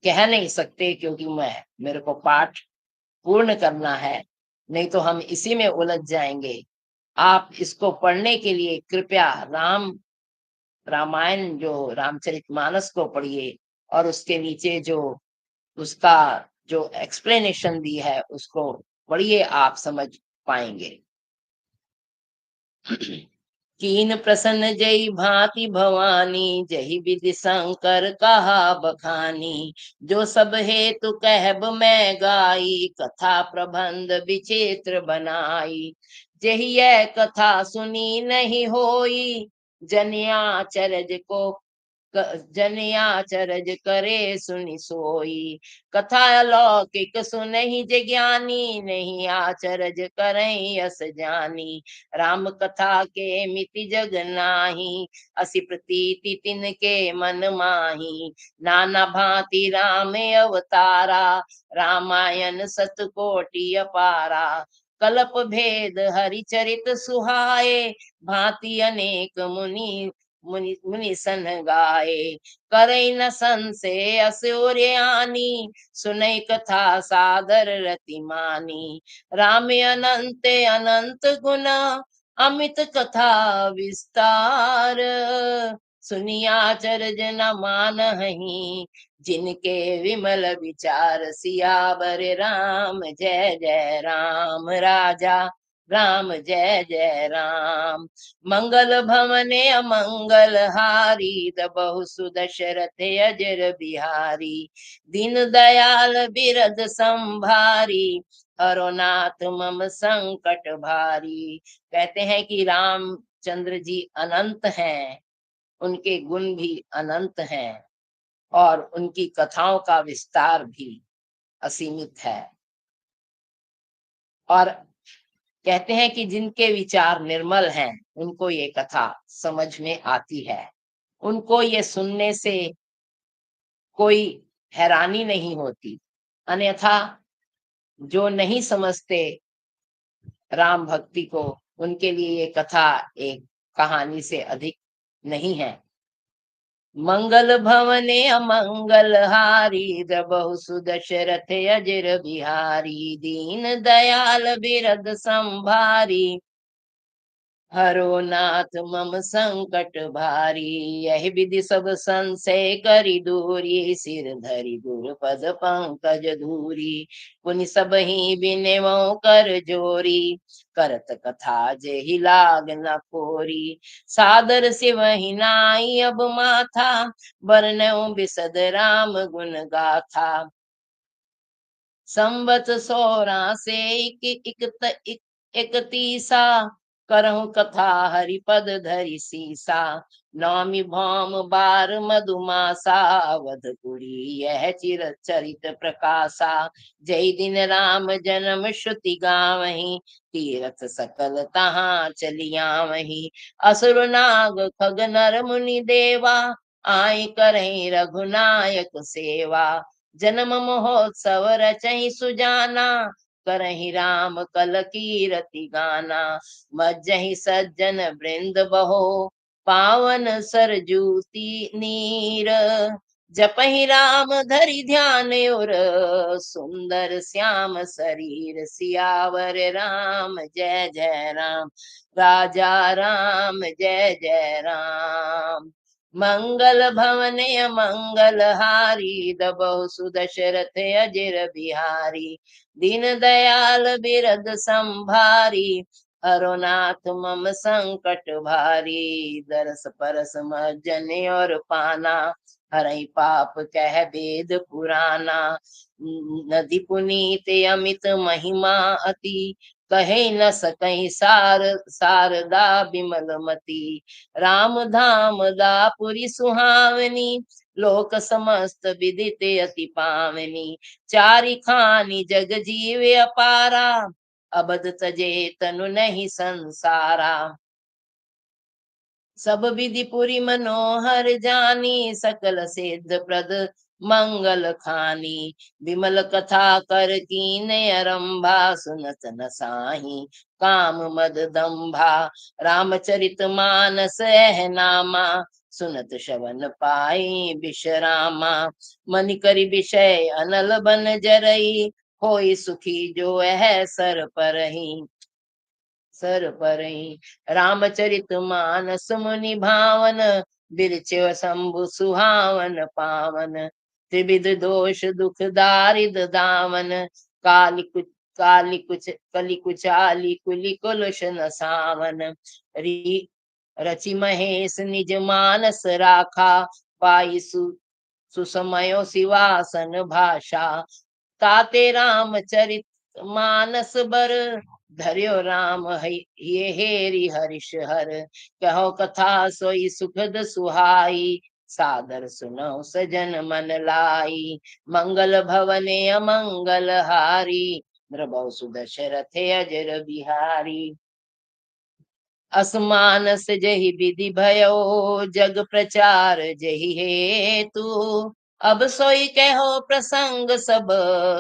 कह नहीं सकते, क्योंकि मेरे को पाठ पूर्ण करना है, नहीं तो हम इसी में उलझ जाएंगे। आप इसको पढ़ने के लिए कृपया रामायण जो रामचरितमानस को पढ़िए, और उसके नीचे जो उसका जो एक्सप्लेनेशन दी है उसको पढ़िए, आप समझ पाएंगे। कीन प्रसन्न जय भांति भवानी, जही विधि शंकर कहा बखानी। जो सब हेतु कहब मैं गाई, कथा प्रबंध विचित्र बनाई। जही यह कथा सुनी नहीं होई, जनिया चरज को जनिया चरज करे सुनि सोई। कथा अलौकिक सुनहि जे ज्ञानी, नहीं आचरज करई अस जानी। राम कथा के मिति जग नाही, असी प्रतीति तिनके मन माही। नाना भांति राम अवतारा, रामायण सतकोटि अपारा। कल्प भेद हरिचरित सुहाए, भांति अनेक मुनि मुनि मुनि सन गाए। करई न संशय असुरयानी, सुनई कथा सादर रति मानी। राम अनंत अनंत गुण, अमित कथा विस्तार। सुनिया चरज न मानहि, जिनके विमल विचार। सियावर राम जय जय राम, राजा राम जय जय राम। मंगल भवने अमंगल हारी, दबहु सुदशरथ अजर बिहारी। दीन दयाल बिरद संभारी, हरो नाथ मम संकट भारी। कहते हैं कि रामचंद्र जी अनंत हैं, उनके गुण भी अनंत हैं, और उनकी कथाओं का विस्तार भी असीमित है। और कहते हैं कि जिनके विचार निर्मल हैं, उनको ये कथा समझ में आती है, उनको ये सुनने से कोई हैरानी नहीं होती। अन्यथा जो नहीं समझते राम भक्ति को, उनके लिए ये कथा एक कहानी से अधिक नहीं है। मंगल भवने अमंगल हारी, द्रबहु सुदशरथ अजर बिहारी। दीन दयाल बिरद संभारी, हरो नाथ मम संकट भारी। यह विधि सब संशय करी दूरी, सिर धरि गुर पद पंकज धूरी। पुनि सब ही बिनेवो कर जोरी, करत कथा जेहि लाग न कोरी। सादर सिवहि नाई अब माथा, बरनऊ बिसद राम गुण गाथा। संवत 16 से इकतीसा, करहु कथा हरिपद धरि सीसा। नौमी भौम बार मधुमासा, अवधपुरी यह चिर चरित प्रकाशा। जय दिन राम जन्म श्रुति गावहीं, तीरथ सकल तहाँ चलियावहीं। असुर नाग खग नर मुनि देवा, आय करहीं रघुनायक सेवा। जन्म महोत्सव रचहि सुजाना, करहि राम कल कीरति गाना। मज्जहि सज्जन वृंद बहो, पावन सरजूति नीर। जपहि राम धरि ध्यान उर, सुंदर श्याम शरीर। सियावर राम जय जय राम, राजा राम जय जय राम। मंगल भवन मंगल हारी, दबहु सुदशरथ अजिर बिहारी। दीन दयाल बिरद संभारी, हरो नाथ मम संकट भारी। दरस परस मज्जन और पाना, हरई पाप कह वेद पुराना। नदी पुनीत अमित महिमा अति, कहे न सकई सारदा बिमल मति। राम धाम दापुरी सुहावनी, लोक समस्त विदित अति पावनी। चारि खानी जग जीव अपारा, अबद तजे तनु नहीं संसारा। सब विधि पुरी मनोहर जानी, सकल सिद्ध प्रद मंगल खानी। विमल कथा कर कीन अरंभा, सुनत न साही काम मद दंभा। रामचरित मानस एह नामा, सुनत श्रवण पाई विश्रामा। मन करि विषय अनल बन जरई, होई सुखी जो है सर परही। रामचरित मानस मुनि भावन, बिरचिव शंभु सुहावन पावन। त्रिविध दोष दुख दारिद दामन, काली कुच कली कुचाली कुली कुलुष न सावन। री रचि महेश निज मानस राखा, पाई सुसमयो सिवासन भाषा। ताते रामचरित मानस बर, धर्यो राम ये हेरि हरिष हर। कहो कथा सोई सुखद सुहाई, सादर सुनो सजन मन लाई। मंगल भवने अमंगल हारी, नृभौ सुदशरथ अजर बिहारी। असमानस जहि विधि भयो, जग प्रचार जहि हेतु। अब सोई कहो प्रसंग सब,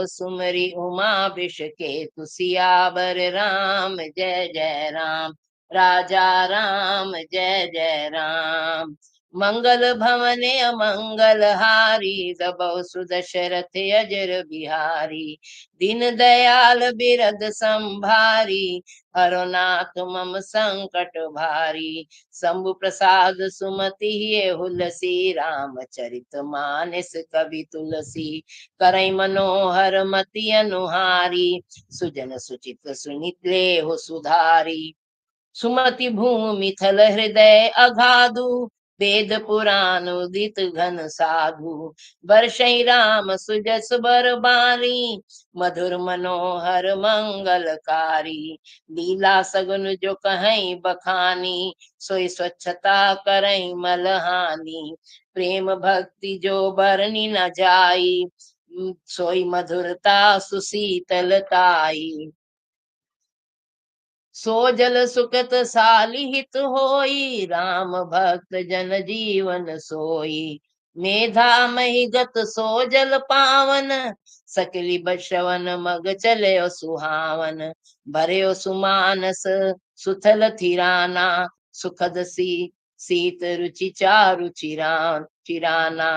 सुमरि उमा विष केतु। सियावर राम जय जय राम, राजा राम जय जय राम। मंगल भवने अमंगल हारी, दबौ सुदशरथ अजर बिहारी। दीन दयाल बिरद संभारी, हरो नाथ मम संकट भारी। शंभु प्रसाद सुमति हुलसी, रामचरित मानस कवि तुलसी। करई मनोहर मति अनुहारी, सुजन सुचित सुनित लेहु सुधारी। सुमति भूमि थल हृदय अगाधु, वेद पुराण उदित घन साधु। बरसई राम सुजस बर बारी, मधुर मनोहर मंगलकारी। लीला सगुन जो कहीं बखानी, सोई स्वच्छता करई मलहानी। प्रेम भक्ति जो बरनी न जाई, सोई मधुरता सुशीतलताई। सो जल सुखत सालिहित होई, राम भक्त जन जीवन सोई। मेधा मही गत सो जल पावन, सकली बश्रवन मग चले सुहावन। भरे सुमानस सुथल थिराना, सुखद सीत रुचि चारु चिराना।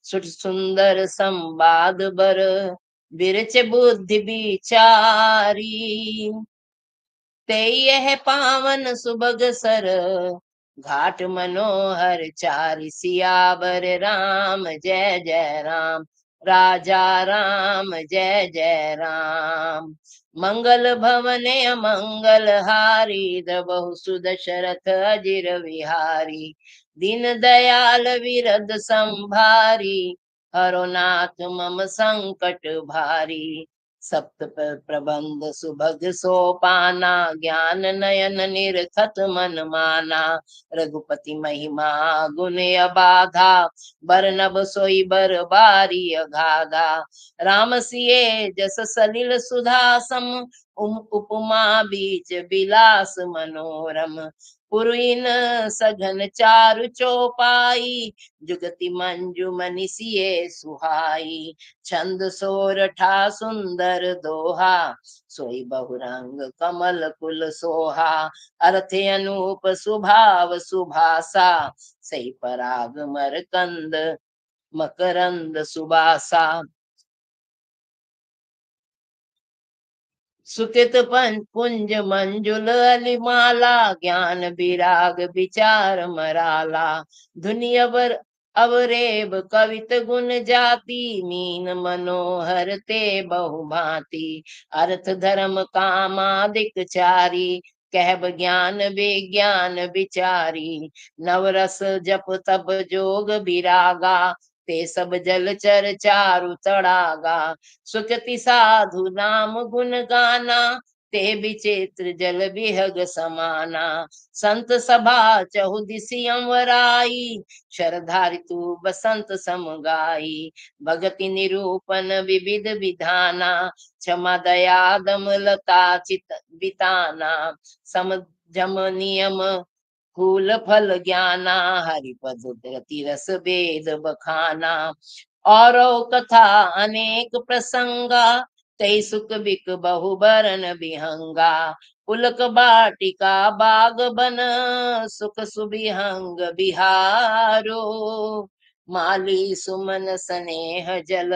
सुठ सुंदर संवाद बर, बिरच बुद्धि विचारी। ते यह पावन सुबग सर, घाट मनोहर चारि। सियावर राम जय जय राम, राजा राम जय जय राम। मंगल भवने अमंगल हारी, दबहु सुदशरथ अजिर विहारी। दीन दयाल विरद संभारी, हरो नाथ मम संकट भारी। सप्त प्रबंध सुभग सोपाना, ज्ञान नयन निरखत मन माना। रघुपति महिमा गुण अबाधा, बरनब सोई बर बारी अगाधा। राम सिए जस सलिल सुधा सम, उपमा बीच बिलास मनोरम। पुरइन सघन चारु चौपाई, जुगति मंजू सिए सुहाई। छंद सोरठा सुंदर दोहा, सोई बहुरंग कमल कुल सोहा। अर्थ अनूप सुभाव सुभासा, सही पराग मरकंद मकरंद सुबासा। सुकित कुंज मंजुल अलिमाला, ज्ञान विराग विचार मराला। धुनि अवरेब कवित गुण जाति, मीन मनोहर ते बहुभांति। अर्थ धर्म कामादिक चारी, कहब ज्ञान विज्ञान विचारी। नवरस जप तप जोग विरागा, ते सब जलचर चारु तड़ागा। सुकृति साधु नाम गुण गाना, ते विचित्र जल विहग समाना। संत सभा चहुदिसि अमराई, शरधारि तू बसंत सम गाई। भगति निरूपण विविध विधाना, क्षमा दया दमलता चित बिताना। सम जम नियम फूल फल ज्ञाना, हरिपद धरती रस वेद बखाना। और कथा अनेक प्रसंगा, तै सुख बिक बहु बरन बिहंगा। पुलक बाटिका बाग बन, सुख सुबिहंग बिहारो। माली सुमन स्नेह जल,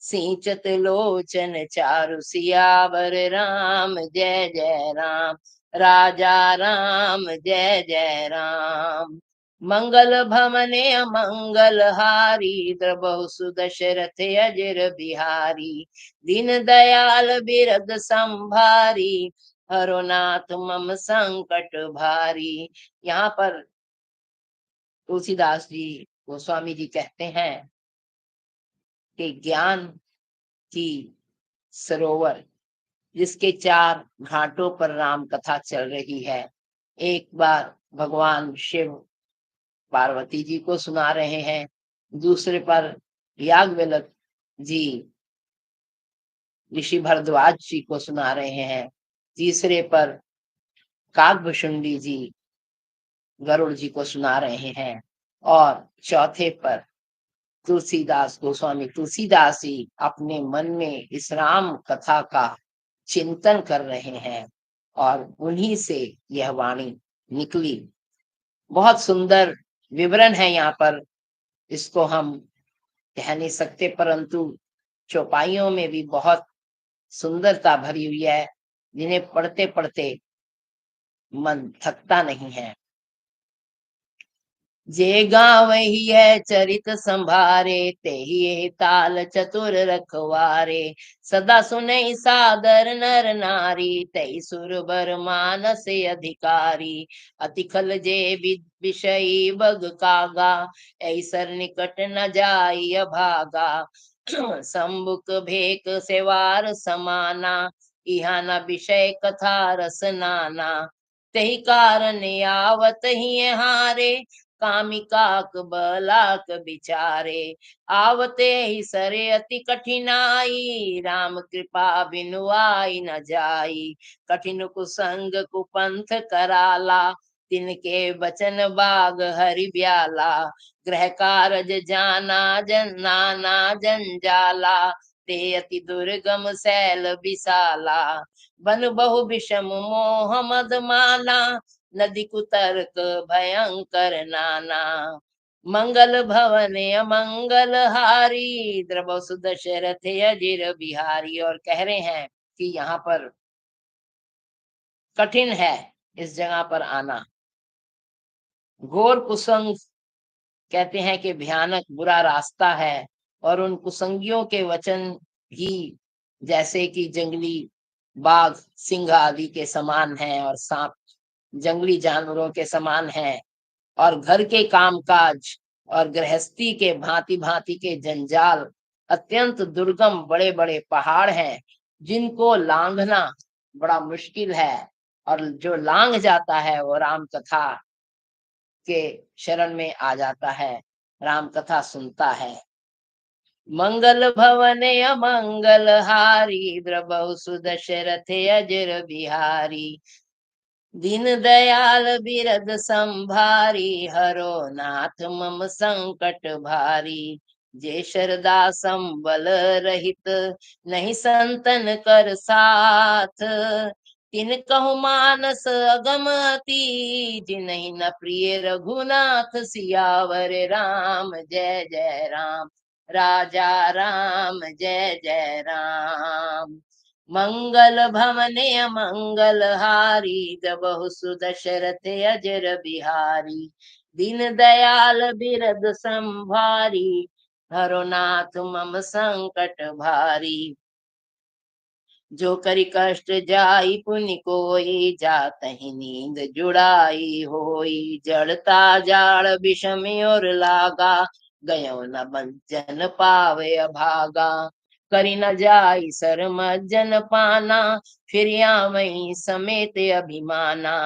सिंचत लोचन चारु सियावर। राम जय जय राम, राजा राम जय जय राम। मंगल भवने मंगल हारी, द्रबहु सुदशरथ अजर बिहारी। दीन दयाल बिरद संभारी, हरो नाथ मम संकट भारी। यहाँ पर तुलसीदास जी गोस्वामी जी कहते हैं कि ज्ञान की सरोवर, जिसके चार घाटों पर राम कथा चल रही है। एक बार भगवान शिव पार्वती जी को सुना रहे हैं, दूसरे पर याज्ञवल्क्य जी ऋषि भरद्वाज जी को सुना रहे हैं, तीसरे पर काकभुशुंडी जी गरुड़ जी को सुना रहे हैं, और चौथे पर तुलसीदास गोस्वामी तुलसीदास जी अपने मन में इस राम कथा का चिंतन कर रहे हैं, और उन्हीं से यह वाणी निकली। बहुत सुंदर विवरण है यहाँ पर, इसको हम कह नहीं सकते, परंतु चौपाइयों में भी बहुत सुंदरता भरी हुई है, जिन्हें पढ़ते पढ़ते मन थकता नहीं है। जे गावही है चरित संभारे, ते ही ताल चतुर रखवारे। सदा सुने सादर नर नारी, तई सुरबर मानस अधिकारी। अति खल जे विषयी बग कागा, ऐसर निकट न जाई अभागा। संबुक भेक सेवार समाना, इहा न विषय कथा रस नाना। तही कारण आवत ही हारे, कामिकाक बलाक बिचारे। आवते ही सरे अति कठिनाई, राम कृपा बिनु आई न जाई। कठिन कुसंग कुपंथ कराला, तिनके बचन बाग हरि ब्याला। गृह कारज जाना जन नाना जंजाला, ते अति दुर्गम सैल विशाला। बन बहु विषम मोह मद माना, नदी कुतर्क भयंकर नाना। मंगल भवन अमंगल हारी, द्रव सुदशरथ अजिर बिहारी। और कह रहे हैं कि यहाँ पर कठिन है इस जगह पर आना। घोर कुसंग कहते हैं कि भयानक बुरा रास्ता है, और उन कुसंगियों के वचन भी जैसे कि जंगली बाघ सिंह आदि के समान है, और सांप जंगली जानवरों के समान है। और घर के कामकाज और गृहस्थी के भांति भांति के जंजाल अत्यंत दुर्गम बड़े बड़े पहाड़ हैं जिनको लांघना बड़ा मुश्किल है, और जो लांघ जाता है वो राम कथा के शरण में आ जाता है, राम कथा सुनता है। मंगल भवन अमंगल हारी, द्रबहु सुदशरथ अजर बिहारी। दीन दयाल बिरद संभारी, हरो नाथ मम संकट भारी। जे शरदा संबल रहित, नहीं संतन कर साथ। तिन कहु मानस अगम अति, जिन्हि न प्रिय रघुनाथ। सियावर राम जय जय राम, राजा राम जय जय राम। मंगल भवने अमंगल हारी, जबहु सुदशरथ अजर बिहारी। दीन दयाल बिरद संभारी, हरो नाथ मम संकट भारी। जो करि कष्ट जाई पुनि कोई, जातहि नींद जुड़ाई होई। जड़ता जाड़ विषम और लागा, गयो न बंचन पावे अभागा। करि न जाई सर मज्जन पाना, फिर वही समेत अभिमाना।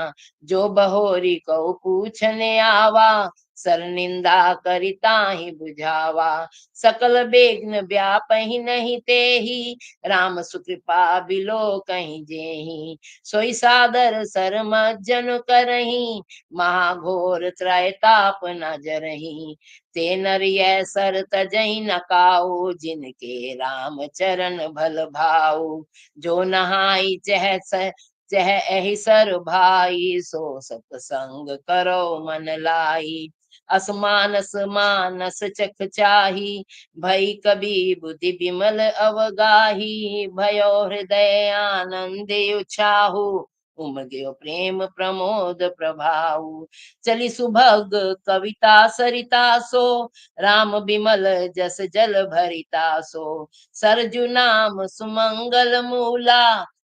जो बहोरी कौ पूछने आवा, सर निंदा करिता ही बुझावा। सकल बेग्न व्यापहि नहीं तेहि, राम सुकृपा बिलो कहीं जेहि। सोई सादर सर मज्जन करही, महाघोर त्रैताप न जरही। ते नरिय सर तजहि न काऊ, जिनके राम चरण भल भाऊ। जो नहाई चह एहि सर भाई, सो सतसंग करो मन लाई। असमानस मानस चख चाही, भई कबि बुद्धि विमल अवगाही। भयो हृदय आनंद उछाहु, उमग्यो प्रेम प्रमोद प्रभाऊ। चली सुभग कविता सरिता सो, राम विमल जस जल भरिता सो। सरजु नाम सुमंगल मूला,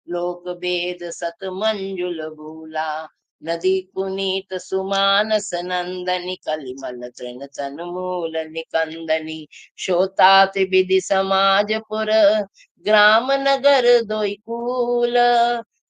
लोक वेद सत मंजुल भूला। नदी पुनीत सुमानस नंदनी, कलिमल तृण तन मूल निकंदनी। शोतात विधि समाजपुर, ग्राम नगर दोई कूल।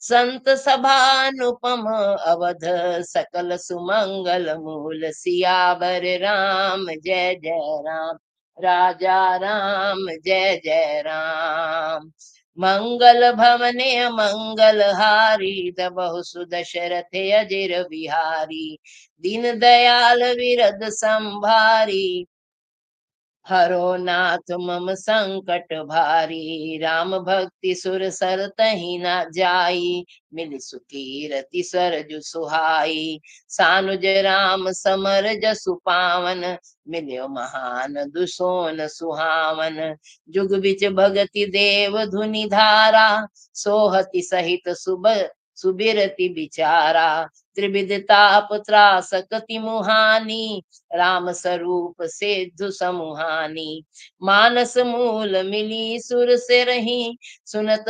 संत सभानुपम अवध, सकल सुमंगल मूल। सियावर राम जय जय राम, राजा राम जय जय राम। मंगल भवने मंगल हारी, दबहु सुदशरथ अजिर बिहारी। दीन दयाल विरद संभारी, हरो नाथ मम संकट भारी। राम भक्ति सुर सर तहि न जाई, मिलि सुकीरति सरजु सुहाई। सानुज राम समर जसु पावन, मिल्यो महान दुसोन सुहावन। जुग बिच भगति देव धुनि धारा, सोहति सहित सुबिरति बिचारा। त्रिविध ताप त्रासकति मुहानी, राम स्वरूप सिद्धु समुहानी। मानस मूल मिली सुर से रही, सुनत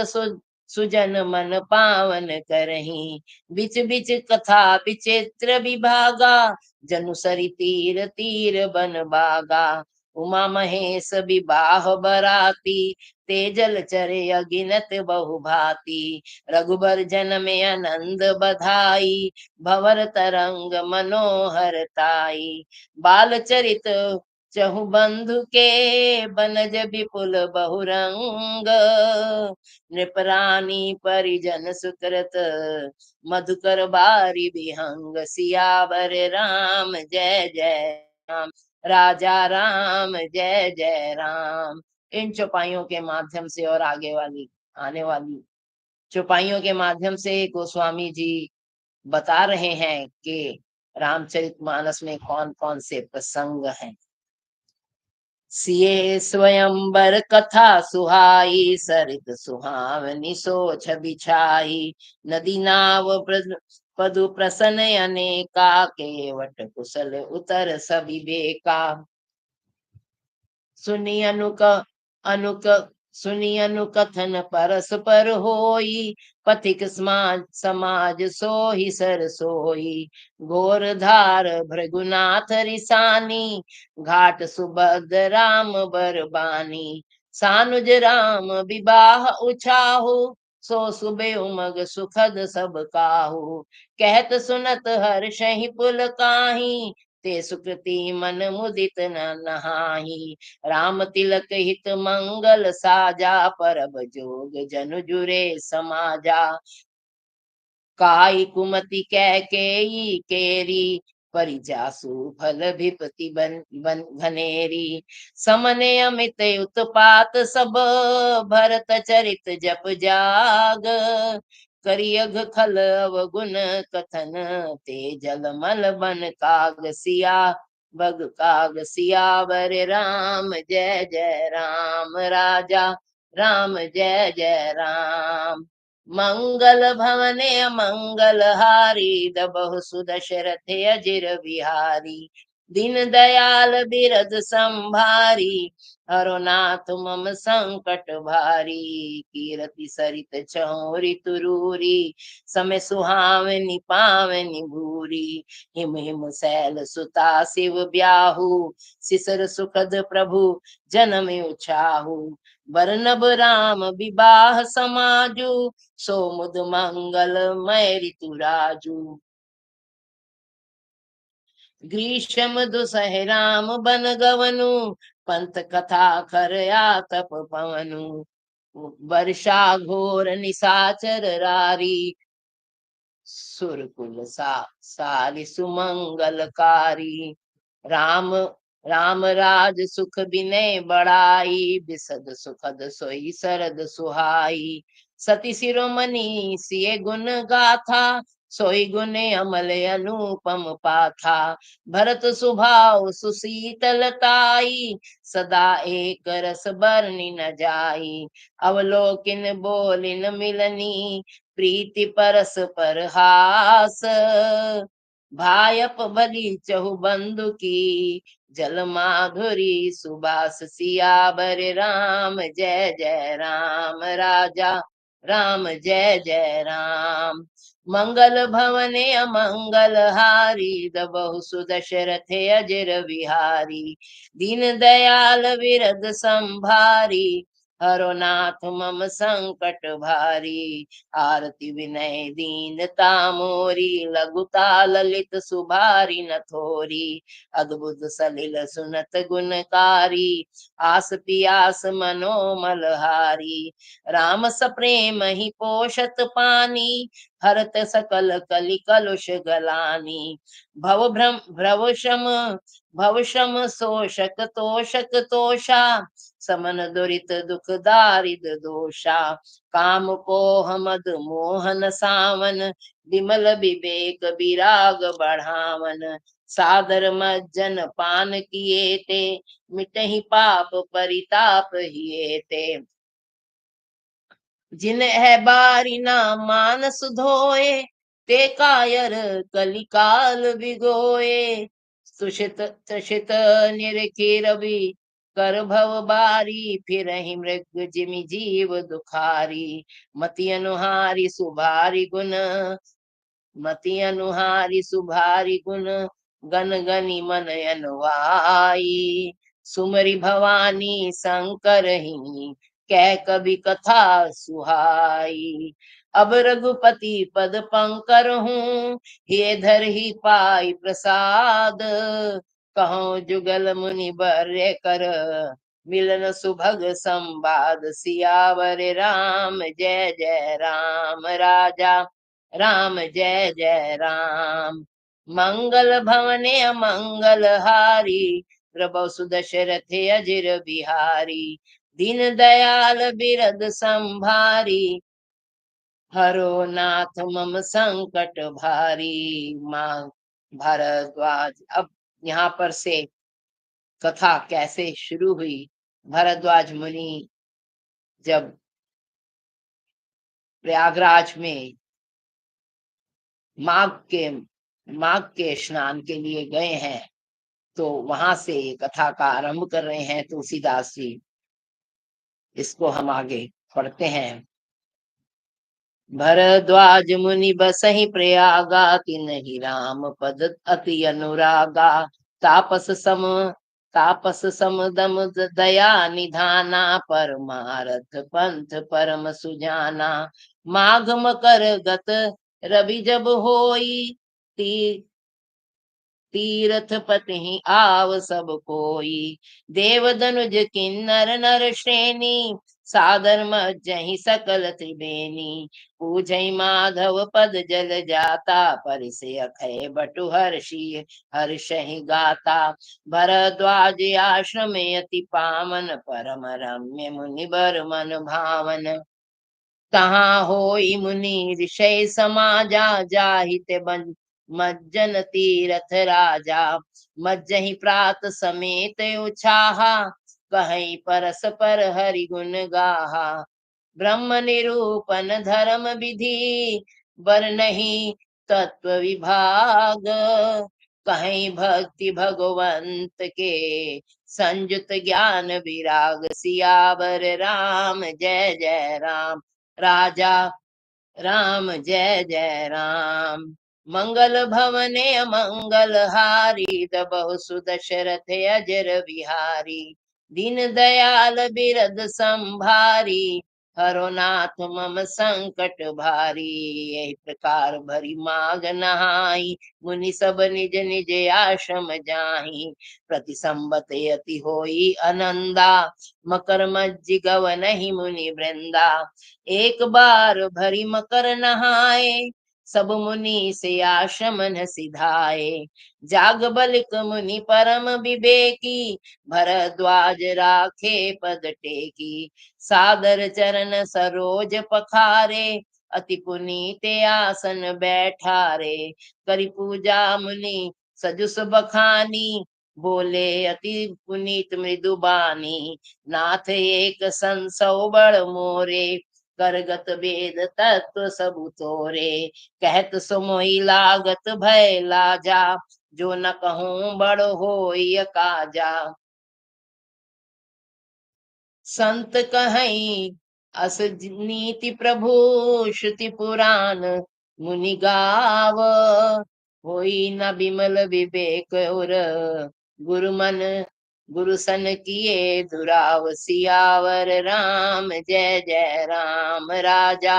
सुजन मन पावन करही। बिच बिच कथा विचित्र विभागा, जनु सरि तीर तीर बन बागा। उमा महेश विवाह बराती, तेजल चरे अगिनत बहु भांति। रघुबर जन में आनंद बधाई, भवर तरंग मनोहर ताई। बाल चरित चहु बंधु के, बनज विपुल बहुरंग। नृपरानी परिजन सुकृत, मधुकर बारी विहंग। सियावर राम जय जय राम, राजा राम जय जय राम। इन चौपाइयों के माध्यम से और आगे वाली आने वाली चौपाइयों के माध्यम से गोस्वामी जी बता रहे हैं कि रामचरितमानस में कौन कौन से प्रसंग हैं। सिए स्वयंवर कथा सुहाई, सरित सुहावनी सोच बिछाई। नदी नाव पदु प्रसन अनेका, केवट कुशल उतर सविवेका। सुनी अनुक सुनी अनुकथन परस्पर होई, पथिक समाज समाज सोही सर सोई। घोर धार भृगुनाथ रिसानी, घाट सुभद्र राम बरबानी। सानुज राम विवाह उछाहु, सो सुबे उमग सुखद सब काहू। कहत सुनत हर्षहि पुल काही, ते सुकृति मन मुदित न नहाही। राम तिलक हित मंगल साजा, परब जोग जन जुरे समाजा। काई कुमति कह केई केरी, परिजासु फल विपति बन बन घनेरी। समने अमित उत्पात सब, भरत चरित जप जाग। करियघ खल अवगुण कथन, ते जल मल बन काग सिया। बग काग सियावर राम जय जय राम, राजा राम जय जय राम। मंगल भवने मंगल हारी, दबहु सुदशरथ अजिर बिहारी। दीन दयाल बिरद संभारी, हरो नाथ मम संकट भारी। कीरति सरित छहुँ ऋतुरूरी, समय सुहावनी पावनी भूरी। हिम हिम सैल सुता शिव ब्याहू, सिसर सुखद प्रभु जनम उछाहू। बरनब राम विवाह समाजू, सो मुद मंगल मय ऋतु राजू। ग्रीष्म दुसह राम बन गवनु, पंथ कथा कर आतप पवनु। वर्षा घोर निशाचर रारी, सुरकुल सारि सुमंगलकारी। राम राम राज सुख विनय बड़ाई, बिसद सुखद सोई सरद सुहाई। सती शिरोमणि सिय गुण गाथा, सोई गुण अमल अनुपम पाथा। भरत सुभाव सुशीतलताई, सदा एक रस बरनि न जाई। अवलोकिन बोलिन मिलनी, प्रीति परस पर हास। भायप भली चहु बंधु की, जल माधुरी सुबास। सियावर राम जय जय राम, राजा राम जय जय राम। मंगल भवने अमंगल हारी, दबहु सुदशरथ अजिर बिहारी। दीन दयाल विरद संभारी, हरो नाथ मम संकट भारी। आरती विनय दीनता मोरी, लघुता ललित सुभारी न थोरी। अद्भुत सलिल सुनत गुणकारी, आस पियास मनोमल हारी। राम सप्रेम ही पोषत पानी, हरत सकल कलि कलुष गलानी। भव श्रम शोषक तोषक तोषा, समन दुरित दुख दारिद दोषा। काम को हमद मोहन सावन, विमल विवेक विराग बढ़ावन। सादर मज्जन पान किए ते, मिटहि पाप परिताप हिए ते। जिन है बारी ना मानस धोए, ते कायर कलिकाल बिगोए। तुषित तुषित निरखी रवि, कर भव बारी। फिर मृग जिमि जीव दुखारी। मति अनुहारी सुभारी गुण, मति अनुहारी सुभारी गुण। गन गनि मन अनुवाई, सुमरि भवानी शंकर ही। कह कवि कथा सुहाई। अब रघुपति पद पंकर हूँ, हे धर ही पाई प्रसाद। कहो जुगल मुनि बर्य कर, मिलन सुभग संवाद। सियावर राम जय जय राम, राजा राम जय जय राम। मंगल भवने अमंगल हारी, प्रभु सुदशरथ अजिर बिहारी। दीन दयाल बिरद संभारी, हरो नाथ मम संकट भारी। माँ भारद्वाज। अब यहाँ पर से कथा कैसे शुरू हुई। भरद्वाज मुनि जब प्रयागराज में माघ के स्नान के लिए गए हैं, तो वहां से कथा का आरंभ कर रहे हैं तुलसीदास जी। इसको हम आगे पढ़ते हैं। भरद्वाज मुनि बसहि प्रयागा, तिनहि राम पद अति अनुरागा। तापस सम तापस समदम दया निधाना, परमारथ पंथ परम सुजाना। माघ मकर गत रवि जब होई, ती तीरथ पति आव सब कोई। देव दनुज किन्नर नर श्रेणी, सादर मज्जहि सकल त्रिबेनी। पूजै माधव पद जल जाता, परिसे अखय बटु हर्षि हर्षहि गाता। भरद्वाज आश्रम अति पावन, परम रम्य मुनि बर मन भावन। तहाँ होई मुनि ऋषय समाजा, जाहिते बन मज्जन तीरथ राजा। मज्जहि प्रात समेत उछाहा, कहीं परस्पर हरि गुण गाहा। ब्रह्म निरूपण धर्म विधि, बरनहि तत्व विभाग। कहीं भक्ति भगवंत के, संयुत ज्ञान विराग। सियावर राम जय जय राम, राजा राम जय जय राम। मंगल भवने अमंगल हारी, दबहु सुदशरथ अजर बिहारी। दीन दयाल बिरद संभारी, हरो नाथ मम संकट भारी। यही प्रकार भरी माग नहाई, मुनि सब निज निज आश्रम जाहि। प्रति संबत अति होई आनंदा, मकर मज्जि गवनहि मुनि वृंदा। एक बार भरी मकर नहाए, सब मुनि से आश्रम न सिधाए। जाग बलिक मुनि परम विवेकी, भरद्वाज राखे पद टेकी। सादर चरण सरोज पखारे, अति पुनीत आसन बैठारे। करि पूजा मुनि सजुस बखानी, बोले अति पुनीत मृदु बानी। नाथ एक संसौ बड़ मोरे, करगत वेद तत्व सबु तोरे। कहत सुमोहि लागत भय लाजा, जो न कहूँ बड़ होई काजा। संत कहीं अस नीति प्रभु, श्रुति पुराण मुनि गाव। होई न बिमल विवेक और, गुरु मन गुरु सन किए दुराव। सियावर राम जय जय राम, राजा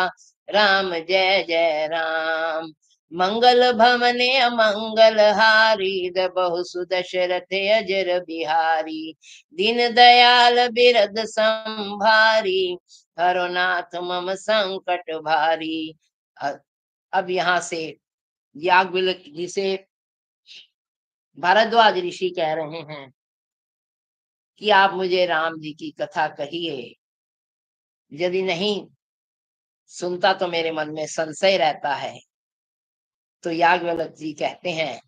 राम जय जय राम। मंगल भवने अमंगल हारी, दबहु सुदशरथ अजर बिहारी। दीन दयाल बिरद संभारी, हरो नाथ मम संकट भारी। अब यहाँ से याज्ञवल्क्य जी से भारद्वाज ऋषि कह रहे हैं कि आप मुझे राम जी की कथा कहिए। यदि नहीं सुनता तो मेरे मन में संशय रहता है। तो याज्ञवल्क्य जी कहते हैं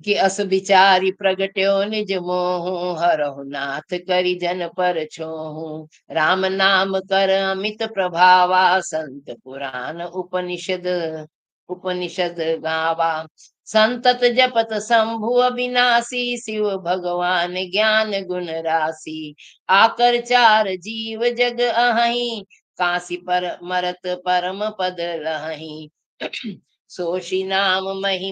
कि अस विचारी प्रगट्यो निज मोहु, हरहु नाथ करि जन पर छोहु। राम नाम कर अमित प्रभावा, संत पुराण उपनिषद उपनिषद गावा। संतत जपत शंभु अविनाशी, शिव भगवान ज्ञान गुण राशि। आकर चार जीव जग अहि, काशी पर मरत परम पद लहि। सोषि नाम महिमा